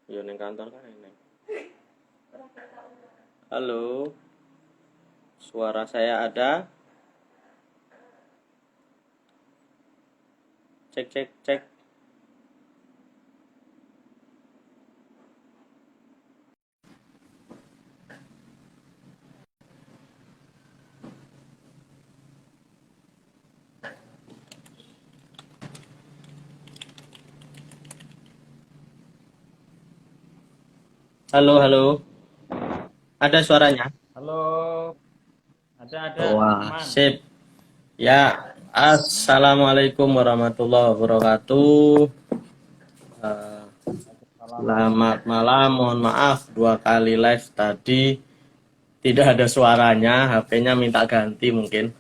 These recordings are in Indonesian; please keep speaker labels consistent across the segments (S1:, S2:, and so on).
S1: Ya ning kantor kan ini. Halo, suara saya ada? Cek cek cek. Halo, halo. Ada suaranya?
S2: Halo, ada
S1: Wah,
S2: aman.
S1: sip. Ya, assalamualaikum warahmatullahi wabarakatuh. Eh,
S2: Waalaikumsalam
S1: Selamat
S2: warahmatullahi
S1: malam. Mohon maaf dua kali live tadi tidak ada suaranya. HP-nya minta ganti mungkin.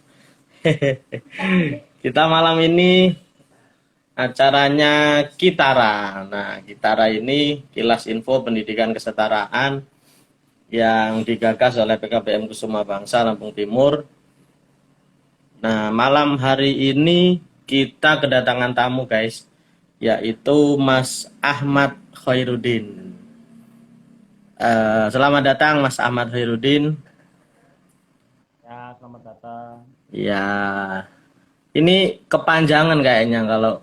S1: Kita malam ini acaranya Kitara. Nah, Kitara ini kilas info pendidikan kesetaraan yang digagas oleh PKBM Kusuma Bangsa Lampung Timur. Nah, malam hari ini kita kedatangan tamu guys, yaitu Mas Ahmad Khairuddin. Selamat datang Mas Ahmad Khairuddin.
S2: Ya, selamat datang.
S1: Ya, ini kepanjangan kayaknya kalau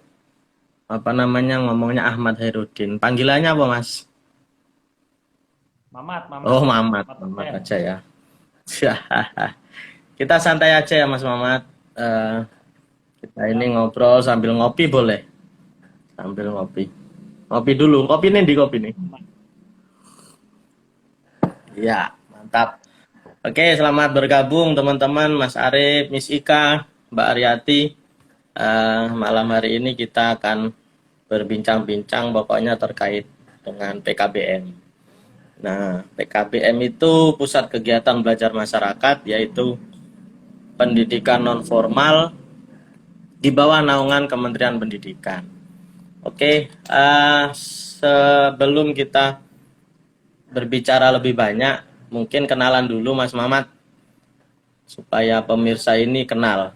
S1: apa namanya ngomongnya Ahmad Khairuddin. Panggilannya apa Mas?
S2: Mamat,
S1: Oh,
S2: Mamat,
S1: Mamat,
S2: Mamat
S1: Mamat
S2: Pen.
S1: aja ya. Kita santai aja ya Mas Mamat. Kita ini
S2: Ya,
S1: ngobrol sambil ngopi boleh? Sambil ngopi. Ngopi dulu. Kopi nih di kopi nih.
S2: aman.
S1: Ya, mantap. Oke, selamat bergabung teman-teman, Mas Arif, Miss Ika, Mbak Aryati. Malam hari ini kita akan berbincang-bincang pokoknya terkait dengan PKBM. Nah, PKBM itu pusat kegiatan belajar masyarakat, yaitu pendidikan non formal di bawah naungan Kementerian Pendidikan. Oke, sebelum kita berbicara lebih banyak, mungkin kenalan dulu Mas Mamat supaya pemirsa ini kenal.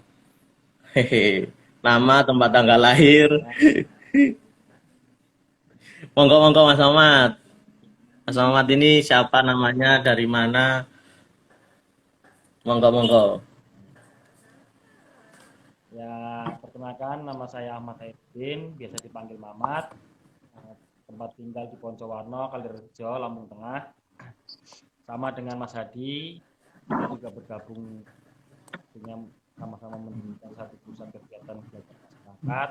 S1: Hehe. Nama, tempat tanggal lahir.
S2: Ya,
S1: Monggo monggo Mas Mamat. Mas Mamat ini siapa namanya, dari mana? Monggo monggo.
S2: ya, perkenalkan nama saya Ahmad Hairuddin, biasa dipanggil Mamat. Eh, Tempat tinggal di Poncowarno, Kalirejo, Lampung Tengah. Sama dengan Mas Hadi, kita juga bergabung dengan sama-sama mendirikan satu pusat kegiatan belajar masyarakat.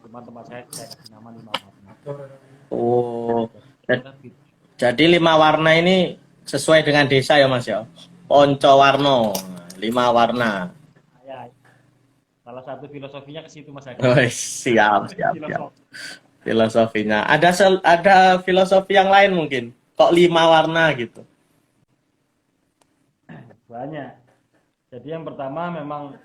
S2: Cuma tempat saya kasih nama Lima Warna.
S1: Oh,
S2: Jadi lebih
S1: jadi 5 warna ini sesuai dengan desa ya Mas ya. Poncowarno, 5 warna.
S2: ya, salah satu filosofinya ke situ Mas
S1: Oh,
S2: Hadi.
S1: siap siap siap.
S2: Filosofi
S1: Filosofinya. Ada filosofi yang lain mungkin. Kok 5 warna gitu?
S2: banyak. Jadi yang pertama memang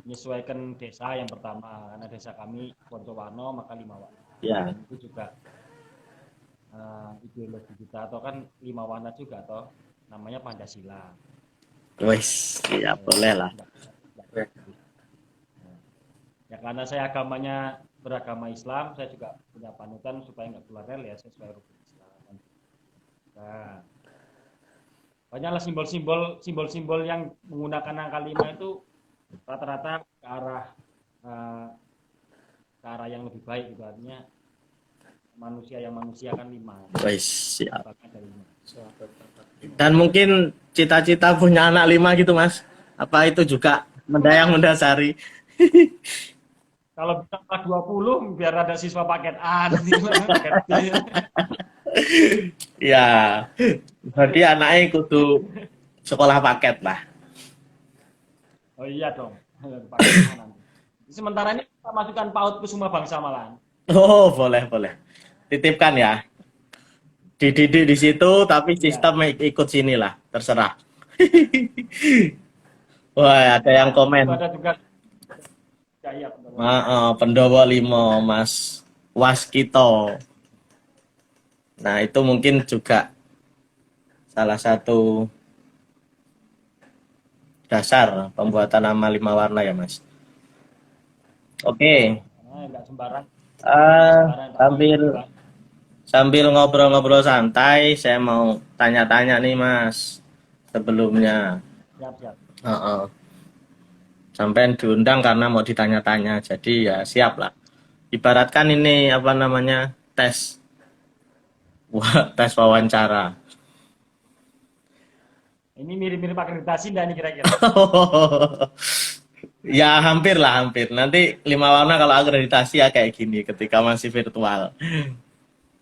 S2: menyesuaikan desa yang pertama karena desa kami Poncowarno maka lima warna
S1: Ya,
S2: dan itu juga ideologi kita atau kan lima warna juga atau namanya Pancasila.
S1: wes, ya
S2: Ya,
S1: boleh lah.
S2: nggak gitu. Nah, ya karena saya agamanya beragama Islam saya juga punya panutan supaya nggak keluar rel ya sesuai rukun Islam. Nah, banyaklah simbol-simbol yang menggunakan angka 5 itu rata-rata eh, ke arah yang lebih baik gitu artinya manusia yang manusia kan 5
S1: Wes, siap.
S2: sifatnya dari 5.
S1: Dan mungkin cita-cita punya anak 5 gitu, Mas. Apa itu juga mendayang mendasari?
S2: Kalau bisa 20 biar ada siswa paket A nanti paket B.
S1: Ya, berarti anaknya kudu sekolah paket lah.
S2: Oh iya dong, paket A nanti. Sementara ini kita masukkan PAUD Kusuma Bangsa malahan.
S1: Oh, boleh, boleh. Titipkan ya. Dididik di situ, tapi
S2: Iya,
S1: sistem ikut sini lah. Terserah. Wah, ada yang
S2: ya itu
S1: komen.
S2: ada juga ya, iya betul.
S1: Pendowo limo, Mas Waskito. Nah, itu mungkin juga salah satu dasar pembuatan nama 5 warna ya, Mas.
S2: Ya,
S1: Oke,
S2: karena nggak sembarang
S1: eh
S2: nggak sembarang tak pakai
S1: sambil
S2: juga.
S1: sambil ngobrol-ngobrol santai, saya mau tanya-tanya nih Mas sebelumnya.
S2: Siap-siap.
S1: Heeh. Sampai diundang karena mau ditanya-tanya, jadi ya siap lah. Ibaratkan ini apa namanya tes, wah tes wawancara.
S2: Ini mirip-mirip akreditasi nggak nih kira-kira?
S1: Ya hampir lah hampir. Nanti 5 warna kalau akreditasi ya kayak gini ketika masih virtual.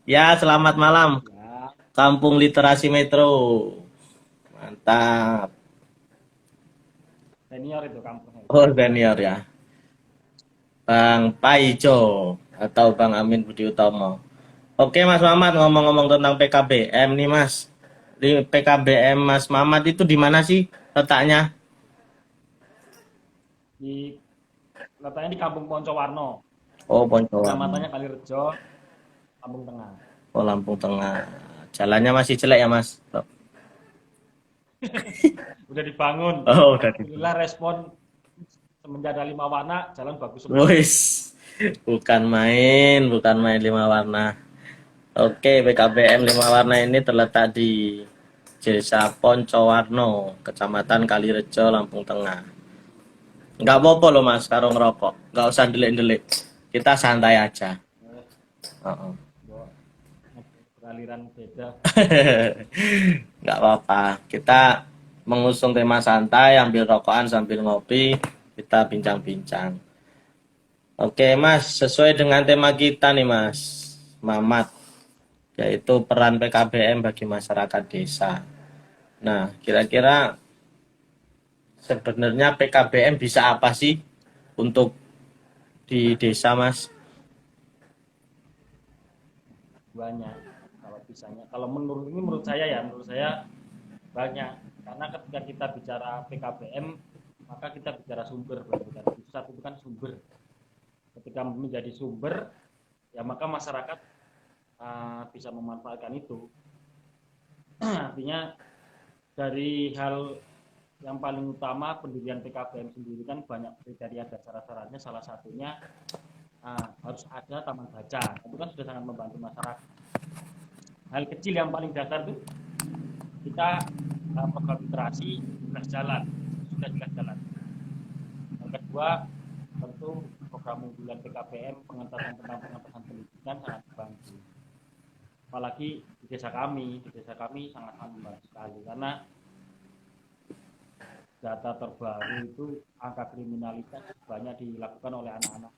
S1: Ya selamat malam,
S2: Ya,
S1: Kampung Literasi Metro. Mantap.
S2: senior itu kampusnya.
S1: Oh senior ya. Bang Paijo atau Bang Amin Budi Utomo. Oke Mas Mamat, ngomong-ngomong tentang PKBM nih Mas. Di PKBM Mas Mamat itu di mana sih letaknya?
S2: Di letaknya di Kampung Poncowarno,
S1: Oh Poncowarno.
S2: kecamatannya Kalirejo, Kampung Tengah.
S1: Oh Lampung Tengah. Jalannya masih jelek ya Mas?
S2: Udah dibangun.
S1: Oh udah di.
S2: Alhamdulillah respon semenjak ada 5 warna, jalan bagus semua.
S1: Wis, bukan main 5 warna. Oke, PKBM 5 warna ini terletak di Desa Poncowarno, Kecamatan Kalirejo, Lampung Tengah. Nggak apa-apa loh Mas, karo ngerokok. Nggak usah delik-delik. Kita santai aja.
S2: Eh,
S1: Heeh.
S2: Bo- beraliran beda.
S1: Nggak apa-apa. Kita mengusung tema santai, ambil rokokan sambil ngopi, kita bincang-bincang. Oke Mas, sesuai dengan tema kita nih Mas, Mamat, yaitu peran PKBM bagi masyarakat desa. Nah, kira-kira sebenarnya PKBM bisa apa sih untuk di desa Mas?
S2: Banyak kalau bisanya. Kalau menurut saya ya, menurut saya banyak. Karena ketika kita bicara PKBM, maka kita bicara sumber. Pusat itu kan sumber. Ketika menjadi sumber, ya maka masyarakat bisa memanfaatkan itu. Artinya dari hal yang paling utama pendirian PKBM sendiri kan banyak kriteria dan syarat-syaratnya. Salah satunya harus ada taman baca. Itu kan sudah sangat membantu masyarakat. Hal kecil yang paling dasar itu kita program literasi jelas jalan, sudah jelas jalan. Yang kedua tentu program unggulan PKBM pengentasan tentang pengentasan pendidikan sangat membantu. Apalagi di desa kami sangat membantu sekali karena data terbaru itu angka kriminalitas banyak dilakukan oleh anak-anak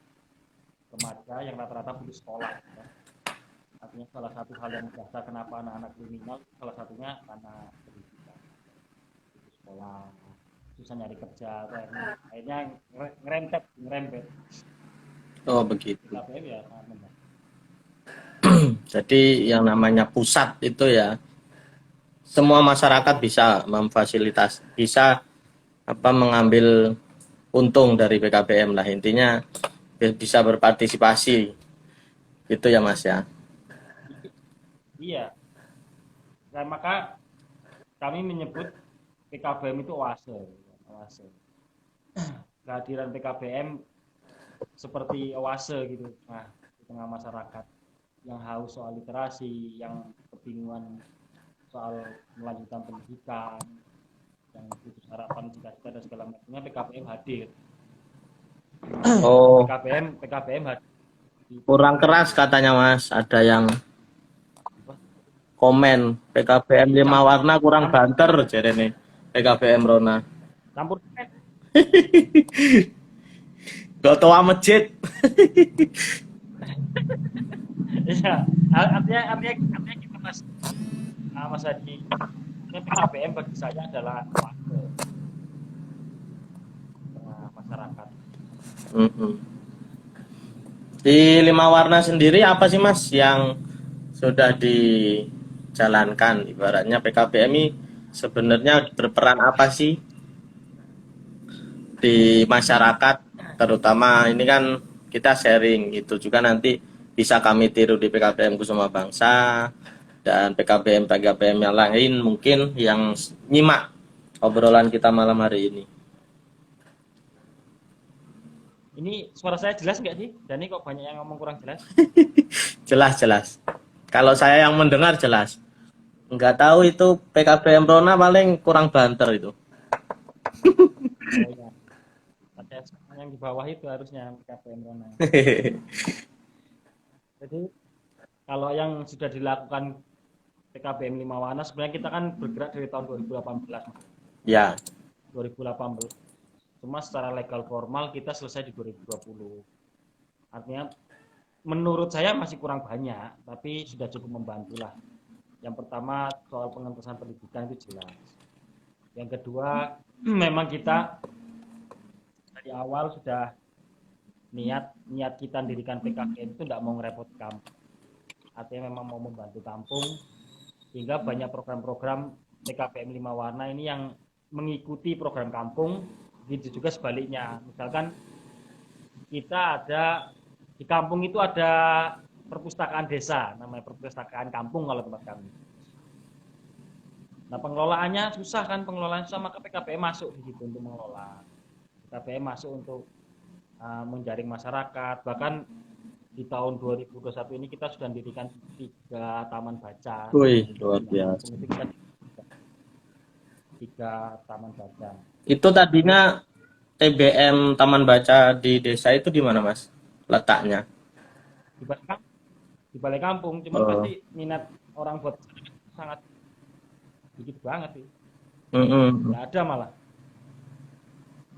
S2: remaja yang rata-rata putus sekolah. Ya. Artinya salah satu hal yang mendasar kenapa anak-anak kriminal salah satunya karena pendidikan, putus sekolah, susah nyari kerja, akhirnya ngerempet.
S1: Oh begitu.
S2: PKBM ya sangat membantu.
S1: Jadi yang namanya pusat itu ya, semua masyarakat bisa memfasilitas, bisa apa mengambil untung dari PKBM lah intinya bisa berpartisipasi gitu ya Mas ya.
S2: Iya, dan maka kami menyebut PKBM itu oase. Kehadiran PKBM seperti oase gitu, nah di tengah masyarakat yang haus soal literasi, yang kebingungan soal melanjutkan pendidikan, yang putus harapan cita-cita dan segala macamnya, PKBM hadir.
S1: Oh,
S2: PKBM hadir.
S1: kurang keras katanya Mas, ada yang komen PKBM 5 warna kurang banter jadi nih PKBM Rona.
S2: Campur
S1: Gak tua masjid.
S2: ya, artinya kita Mas Hadi, PKBM bagi saya adalah masyarakat.
S1: Di 5 warna sendiri apa sih Mas yang sudah dijalankan? Ibaratnya PKBM ini sebenarnya berperan apa sih di masyarakat, terutama ini kan kita sharing itu juga nanti bisa kami tiru di PKBM Kusuma Bangsa dan PKBM yang lain mungkin yang nyimak obrolan kita malam hari ini.
S2: Ini suara saya jelas nggak sih? Dan ini kok banyak yang ngomong kurang jelas?
S1: Jelas Kalau saya yang mendengar jelas. Nggak tahu itu PKBM Rona paling kurang banter itu.
S2: Oh ya, ada yang di bawah itu harusnya KPM Rona. Jadi kalau yang sudah dilakukan PKBM 5 Warna sebenarnya kita kan bergerak dari tahun 2018, Mas.
S1: Ya.
S2: 2018. Cuma secara legal formal kita selesai di 2020. Artinya menurut saya masih kurang banyak, tapi sudah cukup membantu lah. Yang pertama soal pengentasan pendidikan itu jelas. Yang kedua memang kita dari awal sudah niat kita mendirikan PKBM itu tidak mau ngerepotkan. Artinya memang mau membantu kampung, sehingga banyak program-program PKBM 5 Warna ini yang mengikuti program kampung, begitu juga sebaliknya. Misalkan kita ada di kampung itu ada perpustakaan desa, namanya perpustakaan kampung kalau tempat kami. Nah pengelolaannya susah kan, pengelolaan susah, maka PKBM masuk di situ untuk mengelola. PKBM masuk untuk menjaring masyarakat, bahkan di tahun 2021 ini kita sudah mendirikan 3 taman baca.
S1: Wih, luar biasa.
S2: Itu kita 3 taman baca.
S1: Itu tadinya TBM Taman Baca di desa itu di mana, Mas? Letaknya?
S2: Di balai kampung, cuman pasti minat orang buat sangat dikit banget sih. Nggak ada malah.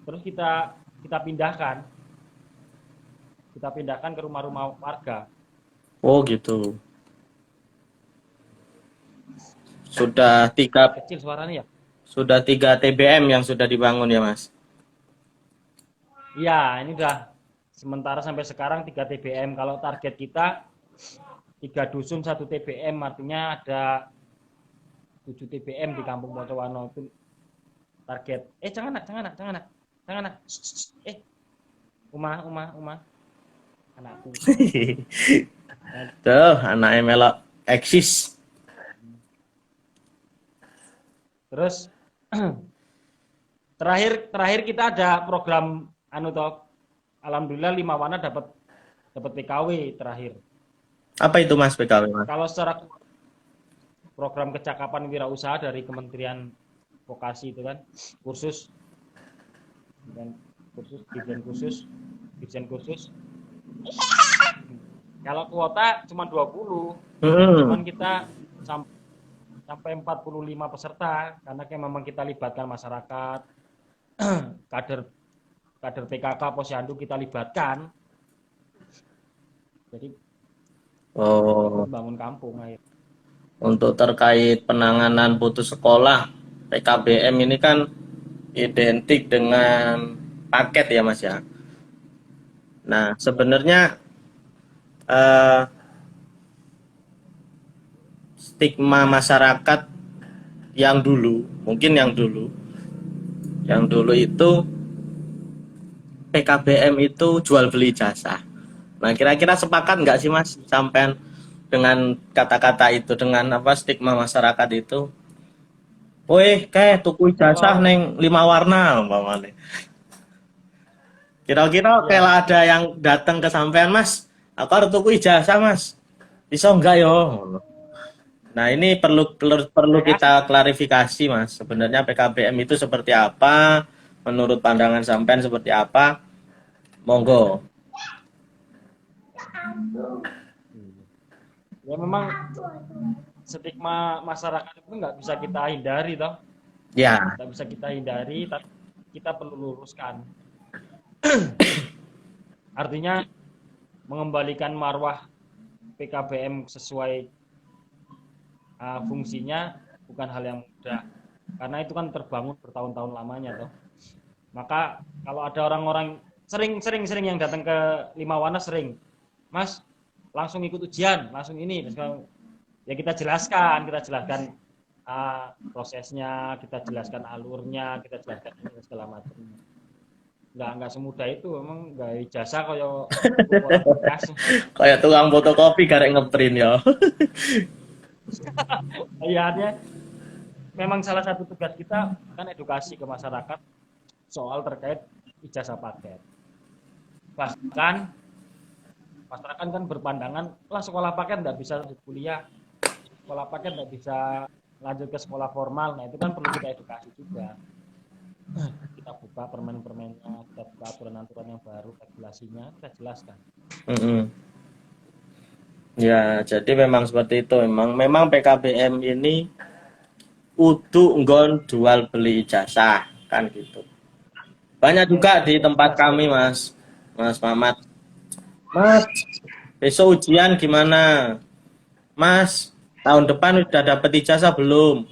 S2: Terus kita pindahkan ke rumah-rumah warga.
S1: Oh gitu. Sudah 3
S2: Kecil suaranya ya?
S1: Sudah 3 TBM yang sudah dibangun ya, Mas?
S2: Iya, ini udah sementara sampai sekarang 3 TBM. Kalau target kita 3 dusun 1 TBM, artinya ada 7 TBM di Kampung Pocowano itu target. Jangan nak. Uma. Anakku.
S1: Tuh, anaknya melok eksis.
S2: Terus terakhir kita ada program alhamdulillah 5 Warna dapat PKW terakhir.
S1: Apa itu, Mas, PKW, Mas?
S2: Kalau secara program kecakapan wirausaha dari Kementerian Vokasi itu kan kursus dirjen khusus. Kalau kuota cuma 20, cuman kita sampai 45 peserta karena memang kita libatkan masyarakat, kader PKK Posyandu kita libatkan. Jadi membangun kampung akhirnya.
S1: Untuk terkait penanganan putus sekolah, PKBM ini kan identik dengan paket ya, Mas ya. Nah, sebenarnya stigma masyarakat yang dulu itu PKBM itu jual beli jasa. Nah, kira-kira sepakat nggak sih, Mas, sampean dengan kata-kata itu, dengan stigma masyarakat itu? Woi, kayak tuku ijazah neng 5 Warna umpamanya. Kira-kira kalau ada yang datang ke sampean, Mas, aku harus tuku ijazah, Mas. Bisa enggak yo? Nah, ini perlu kita klarifikasi, Mas. Sebenarnya PKBM itu seperti apa? Menurut pandangan sampean seperti apa? Monggo.
S2: Ya memang stigma masyarakat itu nggak bisa kita hindari toh.
S1: Ya.
S2: Nggak bisa kita hindari, tapi kita perlu luruskan. Artinya mengembalikan marwah PKBM sesuai fungsinya bukan hal yang mudah, karena itu kan terbangun bertahun-tahun lamanya toh. Maka kalau ada orang-orang sering yang datang ke 5 Warna sering, Mas langsung ikut ujian, langsung ini, ya kita jelaskan prosesnya, kita jelaskan alurnya, kita jelaskan ini segala macam. Nggak semudah itu, emang nggak ijazah
S1: kayak tukang fotokopi karek ngeprint ya.
S2: Iya, artinya memang salah satu tugas kita kan edukasi ke masyarakat soal terkait ijazah paket. Bahkan masyarakat kan berpandangan lah sekolah paket nggak bisa lanjut kuliah, sekolah paket nggak bisa lanjut ke sekolah formal. Nah itu kan perlu kita edukasi juga, kita buka permen-permennya, kita buka aturan-aturan yang baru, regulasinya kita jelaskan.
S1: Mm-mm. Ya, jadi memang seperti itu. Memang PKBM ini kudu nggon jual beli ijazah kan gitu. Banyak juga di tempat
S2: Jelas
S1: kami, Mas. Mas Mamat. Mas, besok ujian gimana? Mas, tahun depan udah dapat ijazah belum?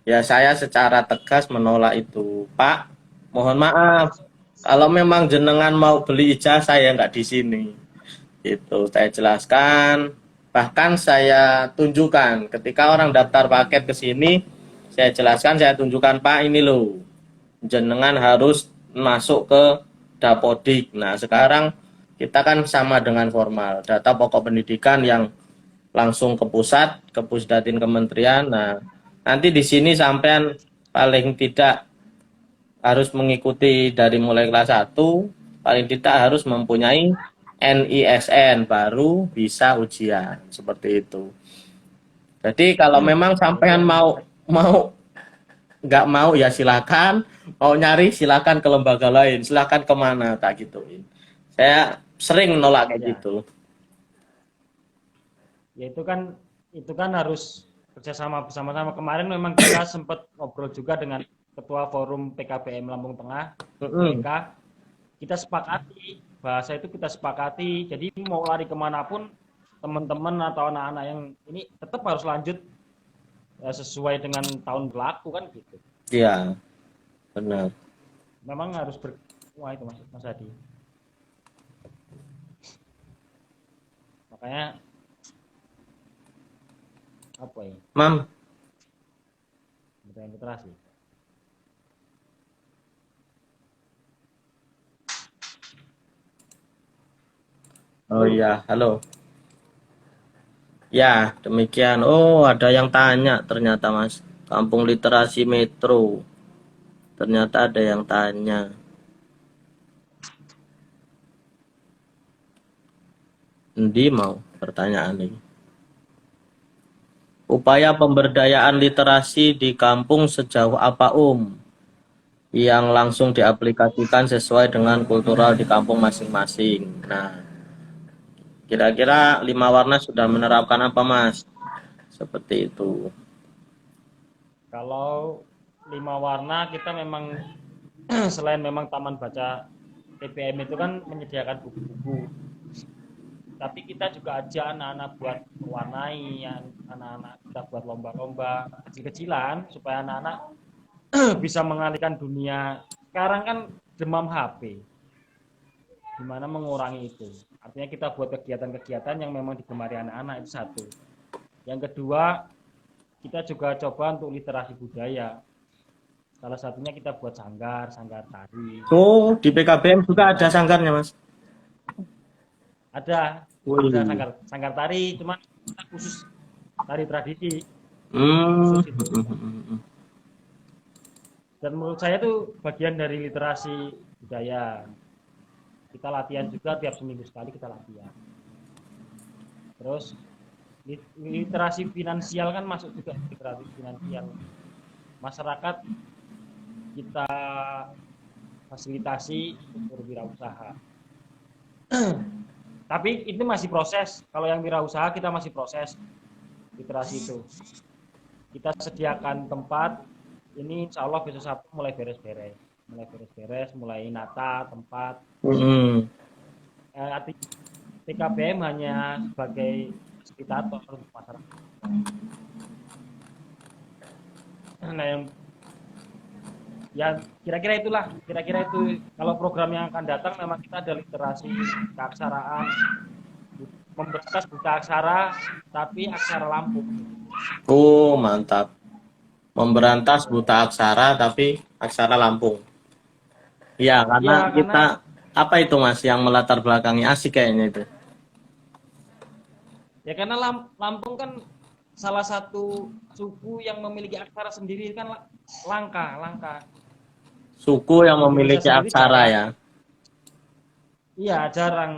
S1: Ya, saya secara tegas menolak itu. Pak, mohon maaf. Kalau memang jenengan mau beli ijazah ya nggak di sini. Itu saya jelaskan. Bahkan saya tunjukkan ketika orang daftar paket ke sini, saya jelaskan, saya tunjukkan, Pak, ini loh. Jenengan harus masuk ke Dapodik. Nah, sekarang kita kan sama dengan formal, data pokok pendidikan yang langsung ke pusat, ke Pusdatin Kementerian. Nah, nanti di sini sampean paling tidak harus mengikuti dari mulai kelas 1, paling tidak harus mempunyai NISN baru bisa ujian seperti itu. Jadi kalau memang
S2: Ya itu
S1: sampean
S2: yang
S1: mau mau nggak mau ya silakan, mau nyari silakan ke lembaga lain, silakan kemana tak gituin. Saya sering nolak kayak
S2: ya,
S1: gitu.
S2: ya itu kan harus kerjasama bersama-sama. Kemarin memang kita sempat ngobrol juga dengan Ketua Forum PKBM Lampung Tengah,
S1: Mm-mm.
S2: BK. Kita sepakati, bahasa itu kita sepakati. Jadi mau lari kemanapun, teman-teman atau anak-anak yang ini tetap harus lanjut sesuai dengan tahun berlaku kan gitu.
S1: Iya, benar.
S2: Memang harus wah itu Mas Hadi. Makanya apa ya?
S1: Mam,
S2: Budaya literasi.
S1: oh iya, halo. Ya, demikian. Oh, ada yang tanya ternyata, Mas. Kampung Literasi Metro. Ternyata ada yang tanya. Endi mau pertanyaan ini? Upaya pemberdayaan literasi di kampung sejauh apa, yang langsung diaplikasikan sesuai dengan kultural di kampung masing-masing. Nah, kira-kira Lima Warna sudah menerapkan apa, Mas? Seperti itu.
S2: Kalau Lima Warna kita memang selain memang taman baca TPM itu kan menyediakan buku-buku, tapi kita juga ajak anak-anak buat mewarnai, anak-anak kita buat lomba-lomba kecil-kecilan supaya anak-anak bisa mengalihkan dunia. Sekarang kan demam HP, gimana mengurangi itu. Artinya kita buat kegiatan-kegiatan yang memang digemari anak-anak, itu satu. Yang kedua, kita juga coba untuk literasi budaya. Salah satunya kita buat sanggar tari.
S1: Oh, di PKBM juga ada
S2: Nah,
S1: sanggarnya, Mas.
S2: ada
S1: Wih.
S2: sanggar tari, cuman kita khusus tari tradisi,
S1: Hmm.
S2: khusus itu. Dan menurut saya itu bagian dari literasi budaya. Kita latihan juga tiap seminggu sekali kita latihan. Terus literasi finansial kan masuk juga literasi finansial. Masyarakat kita fasilitasi untuk berwirausaha. Tapi itu masih proses. Kalau yang wirausaha kita masih proses literasi itu. Kita sediakan tempat. Ini insya Allah besok Sabtu mulai beres-beres. Mulai nata tempat. Artinya PKBM hanya sebagai fasilitator untuk masyarakat. Nah, yang ya kira-kira itu kalau program yang akan datang memang kita ada literasi keaksaraan, memberantas buta aksara tapi aksara Lampung.
S1: Oh, mantap. Memberantas buta aksara tapi aksara Lampung. Ya, karena
S2: Ya karena
S1: kita apa itu, Mas, yang melatar belakangi asik kayaknya itu.
S2: Lampung kan salah satu suku yang memiliki aksara sendiri kan langka.
S1: Suku yang
S2: Di Indonesia
S1: memiliki
S2: sendiri
S1: aksara
S2: jarang.
S1: ya.
S2: Iya, jarang.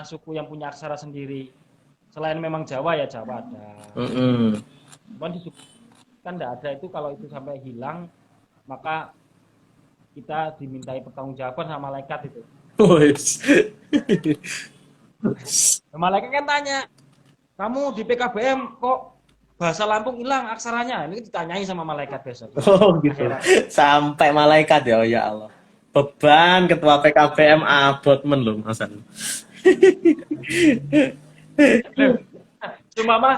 S2: suku yang punya aksara sendiri. Selain memang Jawa ya Jawa ada.
S1: Mm-mm.
S2: Cuman di suku kan enggak ada itu, kalau itu sampai hilang maka kita dimintai pertanggungjawaban sama malaikat itu.
S1: Wes.
S2: Nah, malaikat kan tanya, kamu di PKBM kok bahasa Lampung hilang aksaranya? Ini ditanyai sama malaikat besok.
S1: Oh gitu.
S2: Akhirat.
S1: Sampai malaikat ya, oh ya Allah. Beban ketua PKBM abot men lho Mas.
S2: Loh, Seumpama,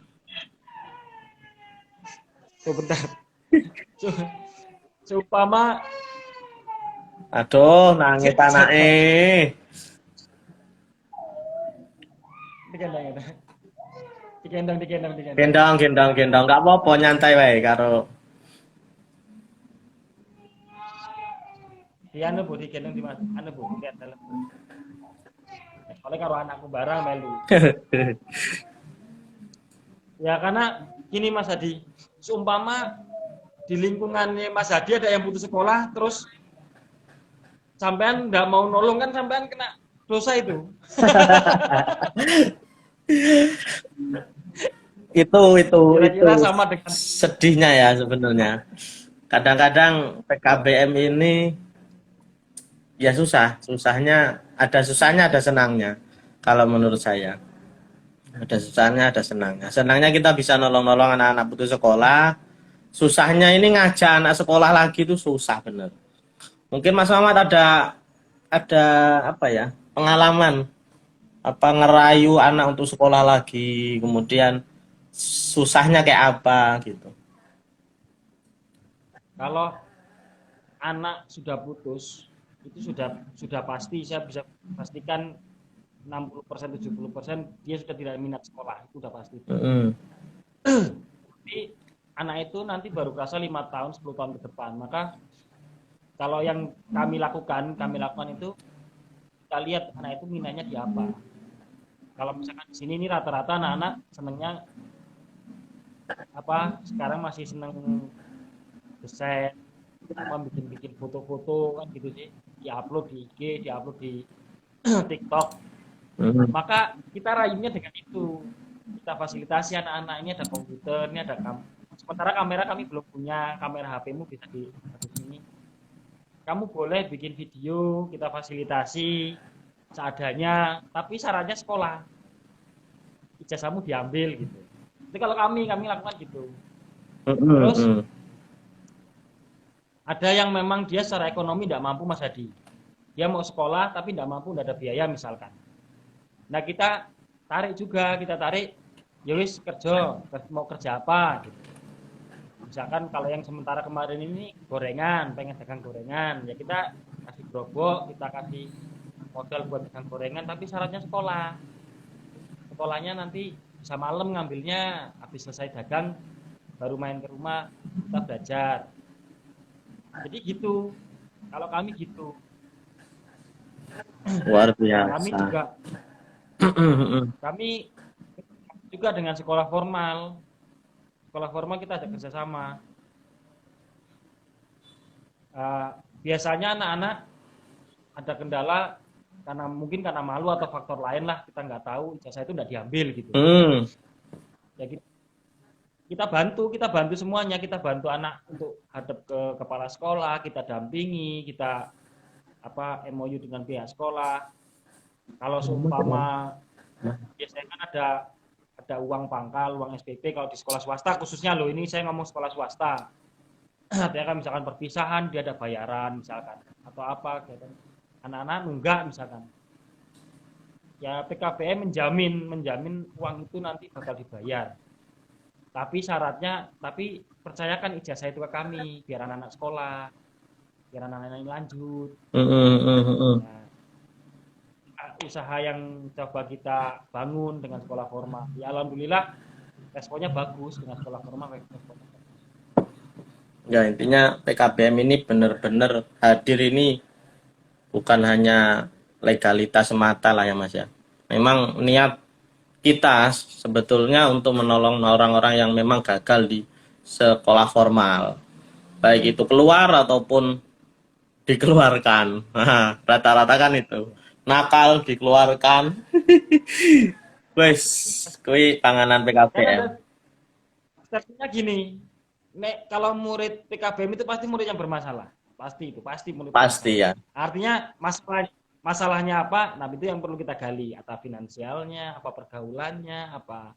S2: sebentar. Seumpama,
S1: Aduh, nangis anake.
S2: digendong.
S1: Gendong. Enggak apa-apa, nyantai wae karo
S2: Di anu Bu, digendong di mas, anu Bu, lihat dalam. Oleh karo anakku barang melu. Ya karena gini Mas Hadi, seumpama di lingkungannya Mas Hadi ada yang putus sekolah, terus sampean nggak mau nolong, kan sampean kena dosa itu.
S1: itu
S2: Kira-kira sama dengan
S1: sedihnya ya sebenarnya. Kadang-kadang PKBM ini ya susahnya ada senangnya kalau menurut saya. Ada susahnya, ada senangnya. Senangnya kita bisa nolong-nolong anak-anak putus sekolah. Susahnya ini ngajak anak sekolah lagi itu susah bener. Mungkin Mas Mamat ada apa ya? Pengalaman apa ngerayu anak untuk sekolah lagi, kemudian susahnya kayak apa gitu.
S2: kalau anak sudah putus, itu sudah pasti, saya bisa pastikan 60% 70% dia sudah tidak minat sekolah, itu sudah pasti.
S1: Mm-mm.
S2: Jadi anak itu nanti baru kerasa 5 tahun 10 tahun ke depan. Maka kalau yang kami lakukan itu kita lihat anak itu minatnya di apa. Kalau misalkan di sini ini rata-rata anak-anak senengnya apa, sekarang masih seneng desain, apa bikin foto-foto kan gitu sih, diupload di IG, diupload di TikTok.
S1: Mm-mm.
S2: Maka kita rayunya dengan itu, kita fasilitasi anak-anak ini ada komputer, ini ada sementara kamera kami belum punya, kamera HP-mu bisa di sini. Kamu boleh bikin video, kita fasilitasi seadanya, tapi syaratnya sekolah. Ijazahmu diambil gitu. Jadi kalau kami lakukan gitu. Terus ada yang memang dia secara ekonomi tidak mampu Mas Hadi. Dia mau sekolah tapi tidak mampu, tidak ada biaya misalkan. Nah kita tarik, Yowis mau kerja apa gitu. Misalkan kalau yang sementara kemarin ini gorengan, pengen dagang gorengan, ya kita kasih gerobak, kita kasih modal buat dagang gorengan, tapi syaratnya sekolah. Sekolahnya nanti bisa malam ngambilnya, habis selesai dagang baru main ke rumah, kita belajar. Jadi gitu, kalau kami gitu.
S1: Luar biasa.
S2: Kami juga dengan sekolah formal kita ada kerjasama. Biasanya anak-anak ada kendala karena malu atau faktor lain lah, kita nggak tahu, ijazah itu nggak diambil gitu. Ya, kita bantu semuanya, kita bantu anak untuk hadap ke kepala sekolah, kita dampingi, kita MOU dengan pihak sekolah. Kalau seumpama biasanya kan ada uang pangkal, uang SPP kalau di sekolah swasta khususnya loh, ini saya ngomong sekolah swasta. Artinya kan misalkan perpisahan dia ada bayaran misalkan atau apa gitu. Anak-anak nunggak misalkan. Ya PKBM menjamin uang itu nanti bakal dibayar. Tapi syaratnya, percayakan ijazah itu ke kami biar anak-anak sekolah, biar anak-anak ini lanjut. Nah, usaha yang coba kita bangun dengan sekolah formal, ya alhamdulillah responnya bagus dengan sekolah formal.
S1: Ya intinya PKBM ini benar-benar hadir ini bukan hanya legalitas semata lah ya Mas ya. Memang niat kita sebetulnya untuk menolong orang-orang yang memang gagal di sekolah formal, baik itu keluar ataupun dikeluarkan. Rata-rata kan itu nakal dikeluarkan, Wes, kui panganan
S2: Kan
S1: PKBM.
S2: ada statementnya gini, nek kalau murid PKBM itu pasti murid yang bermasalah. Pasti itu, pasti murid
S1: Pasti
S2: bermasalah.
S1: ya.
S2: Artinya masalahnya apa? Nah, itu yang perlu kita gali. Apa finansialnya, apa pergaulannya, apa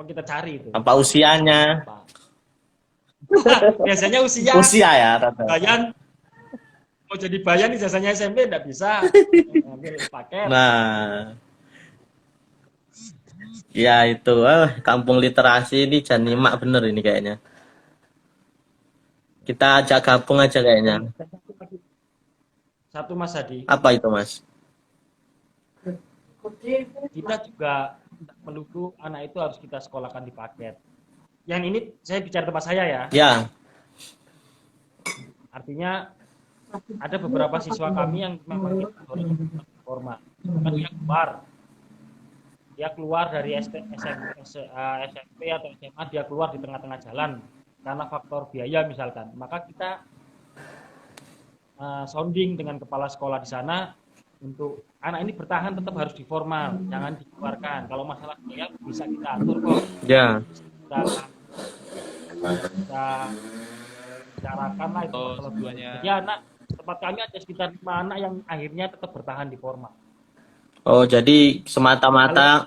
S2: kita cari itu.
S1: Apa usianya?
S2: Apa? Biasanya usia,
S1: Usia ya, rata.
S2: bayan, mau jadi bayan ijazahnya SMP enggak bisa. Ambil paket.
S1: Nah, ya itu. Kampung literasi ini Janimak bener ini kayaknya. Kita ajak gabung aja kayaknya.
S2: Dan satu Mas Hadi,
S1: Apa itu, Mas?
S2: kita juga melulu anak itu harus kita sekolahkan di paket. Yang ini saya bicara tempat saya ya.
S1: Ya,
S2: Artinya ada beberapa siswa kami yang memang kita dorong formal. Kan dia keluar dari SMP atau SMA, dia keluar di tengah-tengah jalan karena faktor biaya misalkan. Maka kita sounding dengan kepala sekolah di sana untuk anak ini bertahan tetap harus di formal, jangan dikeluarkan. Kalau masalah biaya bisa kita atur kok.
S1: ya.
S2: Kita, kita bicarakan lah itu masalah biaya. Jadi anak tempat kami ada sekitar 5 anak yang akhirnya tetap bertahan di formal.
S1: Oh, jadi semata-mata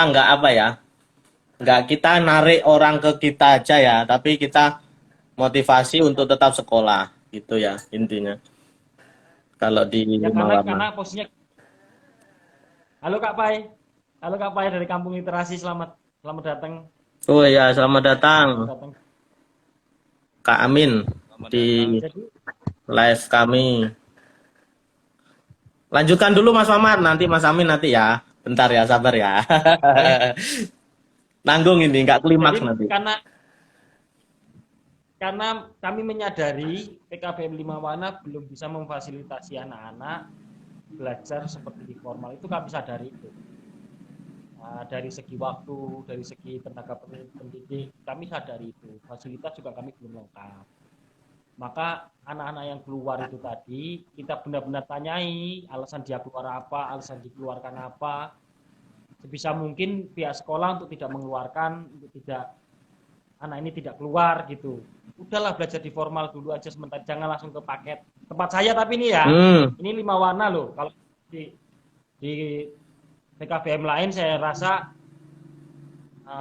S1: nggak apa ya? Nggak kita narik orang ke kita aja ya, tapi kita motivasi untuk tetap sekolah, gitu ya intinya. Kalau di
S2: Ya
S1: Malam.
S2: karena posisinya. Halo Kak Pai dari Kampung Literasi, selamat datang.
S1: Oh ya, selamat datang
S2: Selamat datang.
S1: Kak Amin di
S2: Jadi
S1: live kami. Lanjutkan dulu Mas Mamat, nanti Mas Amin nanti ya. Bentar ya, sabar ya. Nanggung ini, nggak klimaks
S2: jadi
S1: nanti.
S2: karena kami menyadari PKBM 5 Wana belum bisa memfasilitasi anak-anak belajar seperti di formal, itu kami sadari itu. Dari segi waktu, dari segi tenaga pendidik, kami sadari itu. Fasilitas juga kami belum lengkap. Maka anak-anak yang keluar itu tadi, kita benar-benar tanyai alasan dia keluar apa, alasan dikeluarkan apa. Sebisa mungkin pihak sekolah untuk tidak mengeluarkan, untuk tidak anak ini tidak keluar gitu. Udahlah belajar di formal dulu aja sebentar, jangan langsung ke paket. Tempat saya tapi ini ya, ini 5 warna loh. Kalau di PKBM lain saya rasa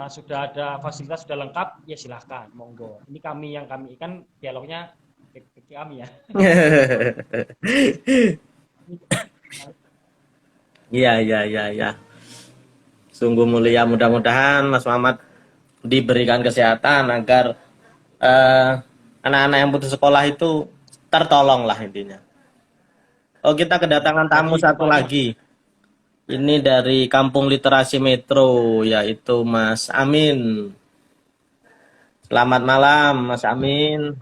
S2: sudah ada fasilitas, sudah lengkap, ya silahkan, monggo. Ini kami yang kami kan dialognya ke kami ya.
S1: Iya, iya, iya, iya. Sungguh mulia, mudah-mudahan Mas Mamat diberikan kesehatan agar anak-anak yang putus sekolah itu tertolong lah intinya. Oh, kita kedatangan tamu satu lagi. Ini dari Kampung Literasi Metro, yaitu Mas Amin. Selamat malam, Mas Amin.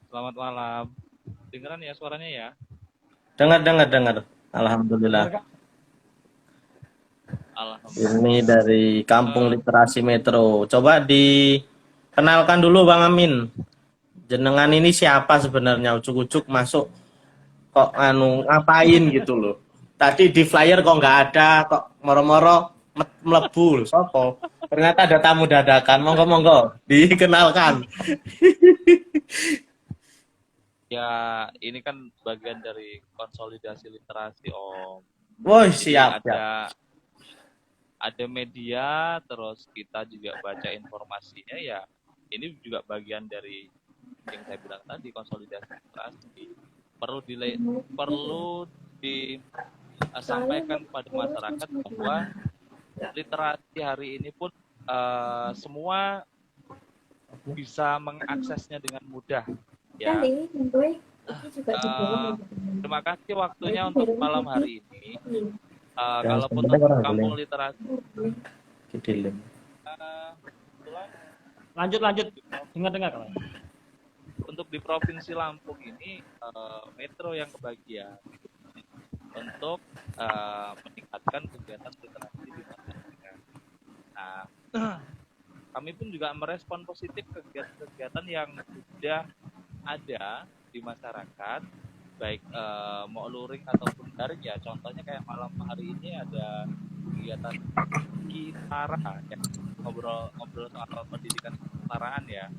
S3: Selamat malam. Dengeran ya suaranya ya?
S1: Dengar. Alhamdulillah.
S3: Alhamdulillah.
S1: Ini dari Kampung Literasi Metro. Coba dikenalkan dulu Bang Amin. Jenengan ini siapa sebenarnya? Ucuk-ucuk masuk kok ngapain gitu loh. Tadi di flyer kok nggak ada, kok moro-moro melebu. Sopo? Ternyata ada tamu dadakan. Monggo dikenalkan.
S3: Ya, ini kan bagian dari konsolidasi literasi, Om.
S1: Woi,
S3: Jadi
S1: siap.
S3: ada media, terus kita juga baca informasinya ya. Ini juga bagian dari yang saya bilang tadi, konsolidasi literasi. Perlu disampaikan kepada masyarakat bahwa literasi hari ini pun semua bisa mengaksesnya dengan mudah. Ya. Terima kasih waktunya untuk malam hari ini. Kalaupun untuk Kampung Literasi,
S2: lanjut dengar kalau
S3: untuk di Provinsi Lampung ini Metro yang kebagian untuk meningkatkan kegiatan literasi di masyarakat. Nah, kami pun juga merespon positif kegiatan-kegiatan yang sudah ada di masyarakat baik mau luring ataupun daring ya. Contohnya kayak malam hari ini ada kegiatan Kitara ya, ngobrol soal pendidikan kesetaraan ya.